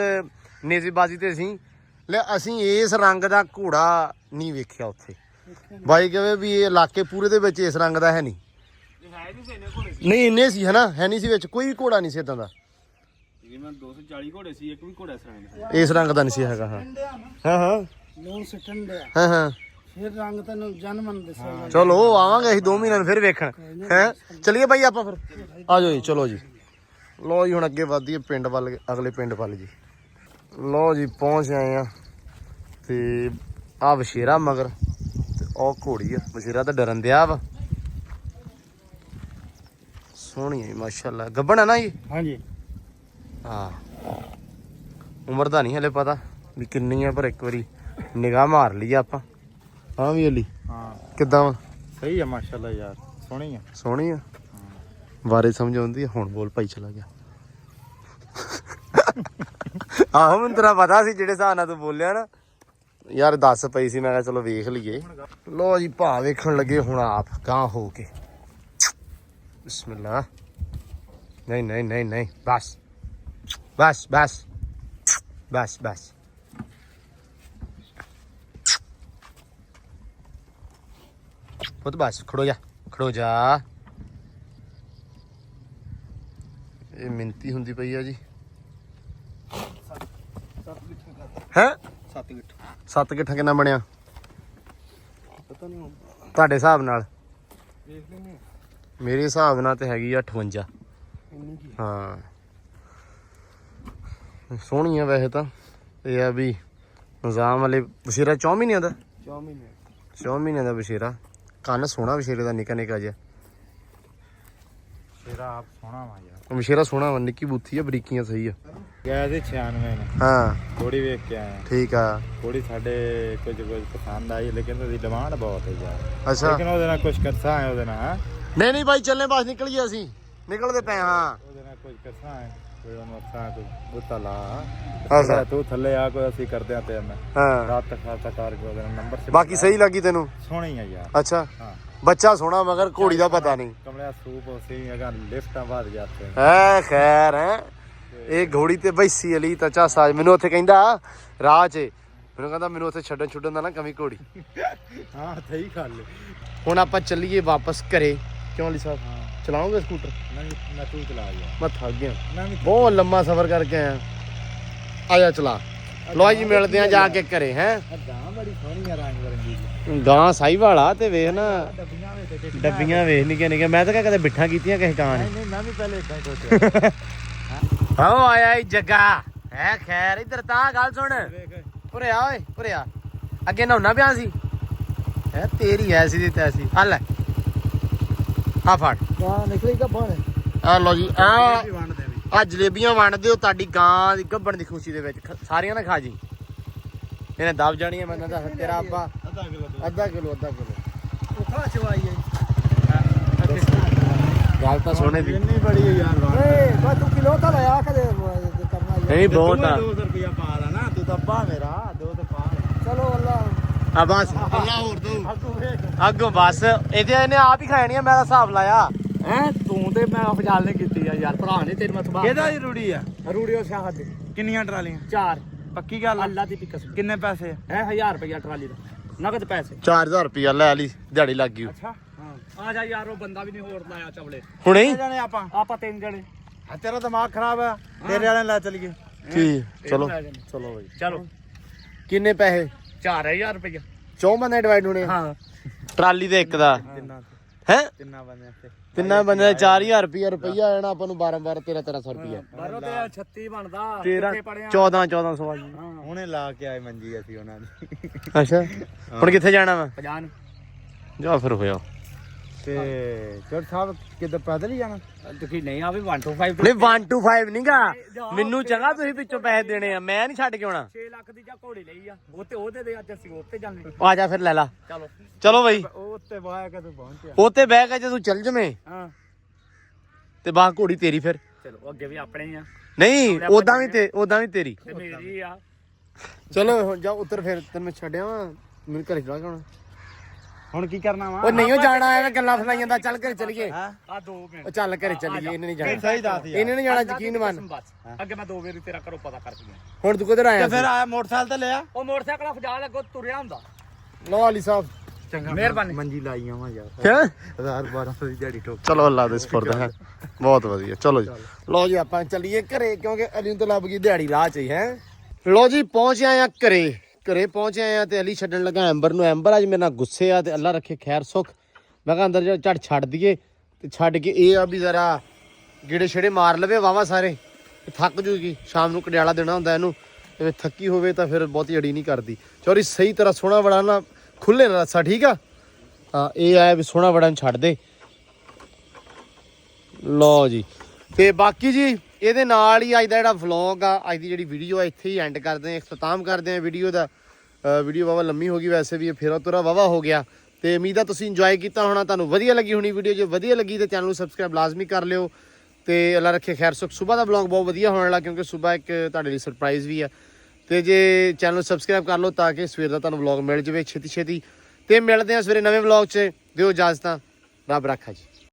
ਨੇਜ਼ੀਬਾਜ਼ੀ ਤੇ ਸੀ ਲੈ ਅਸੀਂ ਇਸ ਰੰਗ ਦਾ ਘੋੜਾ ਨਹੀਂ ਵੇਖਿਆ ਉੱਥੇ। ਬਾਈ ਕਹੇ ਵੀ ਇਹ ਇਲਾਕੇ ਪੂਰੇ ਦੇ ਵਿੱਚ ਇਸ ਰੰਗ ਦਾ ਹੈ ਨਹੀਂ। ਨਹੀਂ ਇੰਨੇ ਸੀ ਹਨਾ ਹੈ ਨਹੀਂ ਸੀ ਵਿੱਚ ਕੋਈ ਵੀ ਘੋੜਾ ਨਹੀਂ ਸੀ ਇਦਾਂ ਦਾ। ਤਕਰੀਬਨ 240 ਘੋੜੇ ਸੀ ਇੱਕ ਵੀ ਘੋੜਾ ਇਸ ਰੰਗ ਦਾ ਇਸ ਰੰਗ ਦਾ ਨਹੀਂ ਸੀ ਹੈਗਾ। ਹਾਂ ਹਾਂ ਹਾਂ ਲੋਨ ਸਿੱਟਣ ਦੇ ਹਾਂ ਹਾਂ ਫਿਰ ਰੰਗ ਤੈਨੂੰ ਜਨਮਨ ਦੱਸੇਗਾ। ਚਲੋ ਆਵਾਂਗੇ ਅਸੀਂ 2 ਮਹੀਨਿਆਂ ਨੂੰ ਫਿਰ ਵੇਖਣ ਹੈ। ਚਲਿਏ ਬਾਈ ਆਪਾਂ ਫਿਰ ਆ ਜਾਓ ਜੀ। ਚਲੋ ਜੀ ਲੋ ਜੀ ਹੁਣ ਅੱਗੇ ਵਧਦੀਏ ਪਿੰਡ ਵੱਲ ਅਗਲੇ ਪਿੰਡ ਵੱਲ ਜੀ। ਲੋ ਜੀ ਪਹੁੰਚ ਆਏ ਆ ਤੇ ਆ ਵਸ਼ੇਰਾ ਮਗਰ ਤੇ ਉਹ ਘੋੜੀ ਆ ਵਸ਼ੇਰਾ ਤਾਂ ਡਰਨ ਦਿਆ ਵਾ। ਸੋਹਣੀ ਹੈ ਮਾਸ਼ਾਅੱਲਾ। ਗੱਬਣ ਹੈ ਨਾ ਜੀ? ਹਾਂਜੀ ਹਾਂ ਉਮਰ ਦਾ ਨਹੀਂ ਹਲੇ ਪਤਾ ਵੀ ਕਿੰਨੀ ਆ ਪਰ ਇੱਕ ਵਾਰੀ ਨਿਗਾਹ ਮਾਰ ਲਈ ਆਪਾਂ। ਹਾਂ ਵੀ ਅਲੀ ਹਾਂ ਕਿੱਦਾਂ ਵਾ? ਸਹੀ ਆ ਮਾਸ਼ਾਅੱਲਾ ਯਾਰ ਸੋਹਣੀ ਆ। ਸੋਹਣੀ ਆ ਬਾਰੇ ਸਮਝ ਆਉਂਦੀ ਆ। ਹੁਣ ਬੋਲ ਭਾਈ ਚਲਾ ਗਿਆ। ਆਹੋ ਮੈਨੂੰ ਤੇਰਾ ਪਤਾ ਸੀ ਜਿਹੜੇ ਹਿਸਾਬ ਨਾਲ ਤੂੰ ਬੋਲਿਆ ਨਾ ਯਾਰ 10 ਪਈ ਸੀ। ਮੈਂ ਕਿਹਾ ਚਲੋ ਵੇਖ ਲਈਏ। ਲੋ ਜੀ ਭਾ ਵੇਖਣ ਲੱਗੇ ਹੁਣ ਆਪ ਗਾਂ ਹੋ ਕੇ। ਬਿਸਮਿਲ੍ਲਾ। ਨਹੀਂ ਨਹੀਂ ਨਹੀਂ ਨਹੀਂ ਬਸ ਬਸ ਬਸ ਬਸ ਬਸ ਪੁੱਤ ਬਸ ਖੜੋ ਜਾ। ਇਹ ਮਿੰਤੀ ਹੁੰਦੀ ਪਈ ਆ ਜੀ। ਹੈ 7 ਗਿੱਠ 7 ਗਿੱਠਾ ਕਿੰਨਾ ਬਣਿਆ ਪਤਾ ਨਹੀਂ ਤੁਹਾਡੇ ਹਿਸਾਬ ਨਾਲ? ਦੇਖ ਲੈਣੇ ਮੇਰੇ ਹਿਸਾਬ ਨਾਲ ਤੇ ਹੈਗੀ ਆ 58। ਇੰਨੀ ਕੀ ਹਾਂ ਸੋਹਣੀ ਆ ਵੈਸੇ ਤਾਂ। ਇਹ ਆ ਵੀ ਨਿਜ਼ਾਮ ਵਾਲੇ ਬਸ਼ੀਰਾ 4 ਮਹੀਨਿਆਂ ਦਾ 4 ਮਹੀਨੇ 4 ਮਹੀਨਿਆਂ ਦਾ ਬਸ਼ੀਰਾ। ਕੰਨ ਸੋਹਣਾ ਬਸ਼ੀਰੇ ਦਾ ਨਿੱਕਾ ਨਿੱਕਾ ਜਿਹਾ। ਤੇਰਾ ਆਪ ਸੋਹਣਾ ਵਾ ਯਾਰ। ਬਸ਼ੀਰਾ ਸੋਹਣਾ ਵਾ ਨਿੱਕੀ ਬੂਥੀ ਆ ਬਰੀਕੀਆਂ ਸਹੀ ਆ। ਗਿਆ ਸੀ 96 ਨੇ ਹਾਂ ਥੋੜੀ ਵੇਖ ਕੇ ਆਏ ਠੀਕ ਆ। ਥੋੜੀ ਸਾਡੇ ਕੁਝ ਪਸੰਦ ਆਈ ਲੇਕਿਨ ਉਹਦੀ ਡਿਮਾਂਡ ਬਹੁਤ ਹੈ ਯਾਰ। ਅੱਛਾ ਲੇਕਿਨ ਉਹਦੇ ਨਾਲ ਕੁਝ ਕਰਸਾ ਹੈ ਉਹਦੇ ਨਾਲ ਨਹੀਂ ਨਹੀਂ ਬਾਈ ਚੱਲੇ ਬਸ ਨਿਕਲੀਏ ਅਸੀਂ ਨਿਕਲਦੇ ਪਏ ਹਾਂ। ਉਹਦੇ ਨਾਲ ਕੁਝ ਕਰਸਾ ਹੈ ਕੋਈ ਉਹਨੂੰ ਅੱਛਾ ਕੋਈ ਬੁੱਤਾ ਲਾ ਅੱਛਾ ਤੂੰ ਥੱਲੇ ਆ ਕੋਈ ਅਸੀਂ ਕਰਦੇ ਆ ਤੇ ਮੈਂ ਹਾਂ ਰਾਤ ਤੱਕ ਖਾਤਾ ਕਰਕੇ ਉਹਦੇ ਨਾਲ ਨੰਬਰ ਬਾਕੀ ਸਹੀ ਲੱਗੀ ਤੈਨੂੰ? ਸੋਹਣੀ ਆ ਯਾਰ। ਅੱਛਾ ਹਾਂ ਬੱਚਾ ਸੋਹਣਾ ਮਗਰ ਘੋੜੀ ਦਾ ਪਤਾ ਨਹੀਂ। ਕਮਲਿਆ ਸੂਪ ਉਸੇ ਅਗਰ ਲਿਫਟਾਂ ਬਾਅਦ ਜਾਂਦੇ ਹੈ ਖੈਰ ਹੈ ਇਹ ਘੋੜੀ ਤੇ ਬੈਸੀ ਅਲੀ ਤਾਂ ਚਾਸਾ ਮੈਨੂੰ ਉੱਥੇ ਕਹਿੰਦਾ ਰਾਹ 'ਚ ਮੈਨੂੰ ਕਹਿੰਦਾ ਮੈਨੂੰ ਉੱਥੇ ਛੱਡਣ ਦਾ ਨਾ ਕਮੀ ਘੋੜੀ। ਹਾਂ ਸਹੀ ਗੱਲ ਹੁਣ ਆਪਾਂ ਚੱਲੀਏ ਵਾਪਸ ਘਰੇ। ਕਿਉਂ ਅਲੀ ਸਾਹਿਬ ਚਲਾਓਗੇ ਸਕੂਟਰ? ਨਹੀਂ ਮੈਂ ਤੂੰ ਚਲਾ ਯਾਰ। ਮੈਂ ਥੱਕ ਗਿਆ ਮੈਂ ਵੀ ਬਹੁਤ ਲੰਮਾ ਸਫ਼ਰ ਕਰਕੇ ਆਇਆ। ਆ ਜਾ ਚਲਾ ਲੋ ਜੀ ਮਿਲਦੇ ਆ ਜਾ ਕੇ ਘਰੇ ਹੈ। ਗਾਂ ਬੜੀ ਸੋਹਣੀ ਆ ਰੰਗ ਬਰੰਗੀ ਗਾਂ ਸਾਈਵਾਲ ਆ ਤੇ ਵੇਖ ਨਾ ਡੱਬੀਆਂ ਵਿੱਚ ਤੇ ਡੱਬੀਆਂ ਵੇਖ ਨਿੱਕੀਆਂ ਨਿੱਕੀਆਂ। ਮੈਂ ਤਾਂ ਕਦੇ ਬਿੱਠਾਂ ਕੀਤੀਆਂ ਕਿਸੇ ਗਾਂ ਨੇ। ਨਹੀਂ ਮੈਂ ਵੀ ਪਹਿਲੇ ਇਦਾਂ ਹੀ ਸੋਚਿਆ ਆਓ ਆਇਆ ਈ ਜੱਗਾ ਹੈ। ਖੈਰ ਇੱਧਰ ਤਾਂ ਗੱਲ ਸੁਣ ਉਰੇ ਆ ਓਏ ਉਰੇ ਆ। ਅੱਗੇ ਨਹਾਉਣਾ ਪਿਆ ਸੀ ਹੈ ਤੇਰੀ ਐਸੀ ਦੀ ਤੈਸੀ। ਆ ਲੈ ਆ ਫੜ ਗਾਂ ਨਿਕਲੀ ਗੱਭਣ ਆ ਲੋ ਜੀ ਆ ਵੰਡਦੇ ਵੀ ਆ ਜਲੇਬੀਆਂ ਵੰਡਦੇ ਹੋ ਤੁਹਾਡੀ ਗਾਂ ਦੀ ਗੱਭਣ ਦੀ ਖੁਸ਼ੀ ਦੇ ਵਿੱਚ ਸਾਰੀਆਂ ਨਾ ਖਾ ਜੀ। ਇਹਨੇ ਦਬ ਜਾਣੀਆਂ ਮੈਨੂੰ ਦੱਸ ਤੇਰਾ ਆਪਾ ਅੱਧਾ ਕਿਲੋ ਉਖਾ ਚਵਾਈ ਹੈ ਗੱਲ ਤਾਂ ਸੋਹਣੇ ਦੀ ਇੰਨੀ ਬੜੀ ਹੈ ਯਾਰ ਏ ਬਾ ਤੂੰ ਕਿਲੋ ਤਾਂ ਲਿਆ ਕਦੇ ਕਰਨਾ ਯਾਰ। ਨਹੀਂ ਬਹੁਤ ਆ 200 ਰੁਪਇਆ ਪਾ ਲਾ ਨਾ ਤੂੰ ਤਾਂ ਅੱਬਾ ਮੇਰਾ 2 ਤੇ ਪਾ ਚਲੋ ਅੱਲਾ ਆ ਬਸ ਅੱਲਾ ਹੋਰ ਦੋ ਤੂੰ ਵੇਖ ਅੱਗੋਂ ਬਸ ਇਹਦੇ ਇਹਨੇ ਆਪ ਹੀ ਖਾਣੀ ਆ। ਮੈਂ ਤਾਂ ਹਿਸਾਬ ਲਾਇਆ ਹੈ ਤੂੰ ਤੇ ਮੈਂ ਫਜਾਲ ਨੇ ਕੀਤੀ ਆ ਯਾਰ ਭਰਾ ਨੇ ਤੇਰੀ ਮਤਬਾ ਕਿਹਦਾ ਦੀ ਰੂੜੀ ਆ ਰੂੜੀਓ ਸ਼ਾਹਦ ਦੇ ਕਿੰਨੀਆਂ ਟਰਾਲੀਆਂ 4 ਪੱਕੀ ਗੱਲ ਆ? ਅੱਲਾ ਦੀ ਕਸਮ ਕਿੰਨੇ ਪੈਸੇ ਹੈ 1000 ਰੁਪਇਆ ਟਰਾਲੀ ਦਾ ਨਗਦ ਪੈਸੇ। 4000 ਰੁਪਇਆ ਲੈ ਲਈ ਦਿਹਾੜੀ ਲੱਗ ਗਈ ਅੱਛਾ ਹਾਂ ਆ ਜਾ ਯਾਰ ਉਹ ਬੰਦਾ ਵੀ ਨਹੀਂ ਹੋਰ ਲਾਇਆ ਚਵਲੇ। ਹੁਣੇ ਹੀ? ਜਾਣੇ ਆਪਾਂ ਆਪਾਂ 3 ਜਣੇ ਆ ਤੇਰਾ ਦਿਮਾਗ ਖਰਾਬ ਆ ਤੇਰੇ ਵਾਲੇ ਲੈ ਚਲੀਏ ਠੀਕ ਚਲੋ ਲੈ ਜਾਣੇ। ਚਲੋ ਬਾਈ ਚਲੋ ਕਿੰਨੇ ਪੈਸੇ? 4000 ਰੁਪਇਆ। 4 ਬੰਦੇ ਡਿਵਾਈਡ ਹੋਣੇ ਆ? ਹਾਂ ਟਰਾਲੀ ਦੇ ਇੱਕ ਦਾ ਤਿੰਨਾਂ ਹੈ ਤਿੰਨਾਂ ਬੰਦਿਆਂ ਤੇ ਤਿੰਨਾਂ ਬੰਦੇ ਦਾ 4000 ਰੁਪਇਆ ਆਣਾ ਆਪਾਂ ਨੂੰ 12 1300 ਰੁਪਇਆ ਬਾਰੋ ਤੇ 36 ਬਣਦਾ 13 ਕਿੱਥੇ ਪੜਿਆ 1400 ਆ ਜੀ। ਹੁਣੇ ਲਾ ਕੇ ਆਏ ਮੰਜੀ ਅਸੀਂ ਉਹਨਾਂ ਦੀ ਅੱਛਾ ਹੁਣ ਕਿੱਥੇ ਜਾਣਾ ਵਾ? 50 ਜਾ ਫਿਰ ਹੋਇਆ ਤੇ ਚੋਰ ਸਾਹਿਬ ਕਿੱਦਾਂ ਪੈਦਲ ਹੀ ਜਾਣਾ? ਤੁਸੀਂ ਨਹੀਂ ਆ ਵੀ 1 to 5 ਨਹੀਂ 1 to 5 ਨਹੀਂਗਾ ਮੈਨੂੰ ਚੰਗਾ ਤੁਸੀਂ ਵਿੱਚੋਂ ਪੈਸੇ ਦੇਣੇ ਆ ਮੈਂ ਨਹੀਂ ਛੱਡ ਕੇ ਆਉਣਾ 6 ਲੱਖ ਦੀ ਜਾਂ ਘੋੜੀ ਲਈ ਆ ਉਹਦੇ ਦੇ ਅੱਜ ਅਸੀਂ ਉੱਤੇ ਜਾਂਦੇ ਆ ਜਾ ਫਿਰ ਲੈ ਲਾ ਚਲੋ ਚਲੋ ਬਈ ਉਹ ਉੱਤੇ ਵਾਇਆ ਕਦੋਂ ਪਹੁੰਚਿਆ? ਉੱਤੇ ਬਹਿ ਕੇ ਜੇ ਤੂੰ ਚੱਲ ਜਵੇਂ ਹਾਂ ਤੇ ਬਾਹ ਘੋੜੀ ਤੇਰੀ ਫਿਰ ਚਲੋ ਅੱਗੇ ਵੀ ਆਪਣੇ ਹੀ ਆ ਨਹੀਂ ਉਦਾਂ ਵੀ ਤੇਰੀ ਤੇ ਮੇਰੀ ਆ ਚਲੋ ਹੁਣ ਜਾ ਉੱਤਰ ਫਿਰ ਤੈਨੂੰ ਮੈਂ ਛੱਡਿਆ ਵਾਂ ਮੈਨੂੰ ਘਰੇ ਚਲਾ ਜਾਣਾ ਹੁਣ ਕੀ ਕਰਨਾ ਵਾ? ਉਹ ਨਹੀਂ ਜਾਣਾ ਐਵੇਂ ਗੱਲਾਂ ਸੁਣਾਈ ਜਾਂਦਾ ਚੱਲ ਘਰੇ ਚੱਲੀਏ ਆ 2 ਮਿੰਟ ਉਹ ਚੱਲ ਘਰੇ ਚੱਲੀਏ ਇਹਨੇ ਨਹੀਂ ਜਾਣਾ ਸਹੀ ਦੱਸ ਯਾਰ। ਇਹਨੇ ਨਹੀਂ ਜਾਣਾ ਯਕੀਨ ਮੰਨ ਬਸ ਅੱਗੇ ਮੈਂ 2 ਵਾਰੀ ਤੇਰਾ ਘਰੋਂ ਪਤਾ ਕਰਕੇ ਗਿਆ ਹੁਣ ਤੂੰ ਕਿੱਧਰ ਆਇਆ ਫਿਰ ਆਇਆ ਮੋਟਰਸਾਈਕਲ ਤੇ ਲਿਆ ਉਹ ਮੋਟਰਸਾਈਕਲ ਆ ਫਜਾ ਲੱਗੋ ਤੁਰਿਆ ਹੁੰਦਾ ਲਓ ਅਲੀ ਸਾਹਿਬ ਚੰਗਾ ਮਿਹਰਬਾਨੀ। ਮੰਜੀ ਲਾਈ ਆਵਾਂ ਯਾਰ ਕਿਆ 1200 ਦੀ ਦਿਹਾੜੀ ਠੋਕ। ਚਲੋ ਅੱਲਾ ਦੇ ਸਪੁਰਦ ਹੈ ਬਹੁਤ ਵਧੀਆ ਚਲੋ ਜੀ ਲਓ ਜੀ ਆਪਾਂ ਚੱਲੀਏ ਘਰੇ ਕਿਉਂਕਿ ਅਲੀ ਨੂੰ ਤਾਂ ਲੱਭ ਗਈ ਦਿਹਾੜੀ ਰਾਹ ਚ ਹੀ ਹੈ ਲਓ ਜੀ ਪਹੁੰਚ ਆਏ ਆ ਘਰੇ ਪਹੁੰਚ ਆਏ ਆ ਤੇ ਅਲੀ ਛੱਡਣ ਲੱਗਾ ਐਂਬਰ ਨੂੰ ਐਂਬਰ ਅੱਜ ਮੇਰੇ ਨਾਲ ਗੁੱਸੇ ਆ ਤੇ ਅੱਲਾ ਰੱਖੇ ਖੈਰ ਸੁੱਖ ਮੈਂ ਕਿਹਾ ਅੰਦਰ ਝੜ ਛੱਡ ਦਈਏ ਤੇ ਛੱਡ ਕੇ ਇਹ ਆ ਵੀ ਜ਼ਰਾ ਗੇੜੇ ਛੇੜੇ ਮਾਰ ਲਵੇ ਵਾਵਾ ਸਾਰੇ ਤੇ ਥੱਕ ਜੂਗੀ ਸ਼ਾਮ ਨੂੰ ਕੜਿਆਲਾ ਦੇਣਾ ਹੁੰਦਾ ਇਹਨੂੰ ਤੇ ਥੱਕੀ ਹੋਵੇ ਤਾਂ ਫਿਰ ਬਹੁਤੀ ਅੜੀ ਨਹੀਂ ਕਰਦੀ ਚੋਰੀ ਸਹੀ ਤਰ੍ਹਾਂ ਸੋਹਣਾ ਬੜਾ ਨਾ ਖੁੱਲੇ ਨਾ ਰੱਸਾ ਠੀਕ ਆ ਹਾਂ ਇਹ ਆਇਆ ਵੀ ਸੋਹਣਾ ਬੜਾ ਨੂੰ ਛੱਡ ਦੇ ਲਓ ਜੀ ਤੇ ਬਾਕੀ ਜੀ ਇਹਦੇ ਨਾਲ ਹੀ ਅੱਜ ਦਾ ਜਿਹੜਾ ਵਲੌਗ ਆ ਅੱਜ ਦੀ ਜਿਹੜੀ ਵੀਡੀਓ ਆ ਇੱਥੇ ਹੀ ਐਂਡ ਕਰਦੇ ਆ ਇਖਤਤਾਮ ਕਰਦੇ ਆ ਵੀਡੀਓ ਦਾ ਵੀਡੀਓ ਵਾਵਾ ਲੰਮੀ ਹੋ ਗਈ ਵੈਸੇ ਵੀ ਫੇਰਾ ਤੁਰਾ ਵਾਵਾ ਹੋ ਗਿਆ ਤੇ ਉਮੀਦ ਆ ਤੁਸੀਂ ਇੰਜੋਏ ਕੀਤਾ ਹੋਣਾ ਤੁਹਾਨੂੰ ਵਧੀਆ ਲੱਗੀ ਹੋਣੀ ਵੀਡੀਓ ਜੇ ਵਧੀਆ ਲੱਗੀ ਤੇ ਚੈਨਲ ਨੂੰ ਸਬਸਕ੍ਰਾਈਬ ਲਾਜ਼ਮੀ ਕਰ ਲਿਓ ਤੇ ਅੱਲਾ ਰੱਖੇ ਖੈਰ ਸੁਖ ਸਵੇਰ ਦਾ ਵਲੌਗ ਬਹੁਤ ਵਧੀਆ ਹੋਣ ਵਾਲਾ ਕਿਉਂਕਿ ਸਵੇਰ ਇੱਕ ਤੁਹਾਡੇ ਲਈ ਸਰਪ੍ਰਾਈਜ਼ ਵੀ ਆ ਤੇ ਜੇ ਚੈਨਲ ਨੂੰ ਸਬਸਕ੍ਰਾਈਬ ਕਰ ਲਓ ਤਾਂ ਕਿ ਸਵੇਰ ਦਾ ਤੁਹਾਨੂੰ ਵਲੌਗ ਮਿਲ ਜਾਵੇ ਛੇਤੀ ਤੇ ਮਿਲਦੇ ਆ ਸਵੇਰੇ ਨਵੇਂ ਵਲੌਗ 'ਚ ਦਿਓ ਇਜਾਜ਼ਤਾਂ ਰੱਬ ਰੱਖਾ ਜੀ।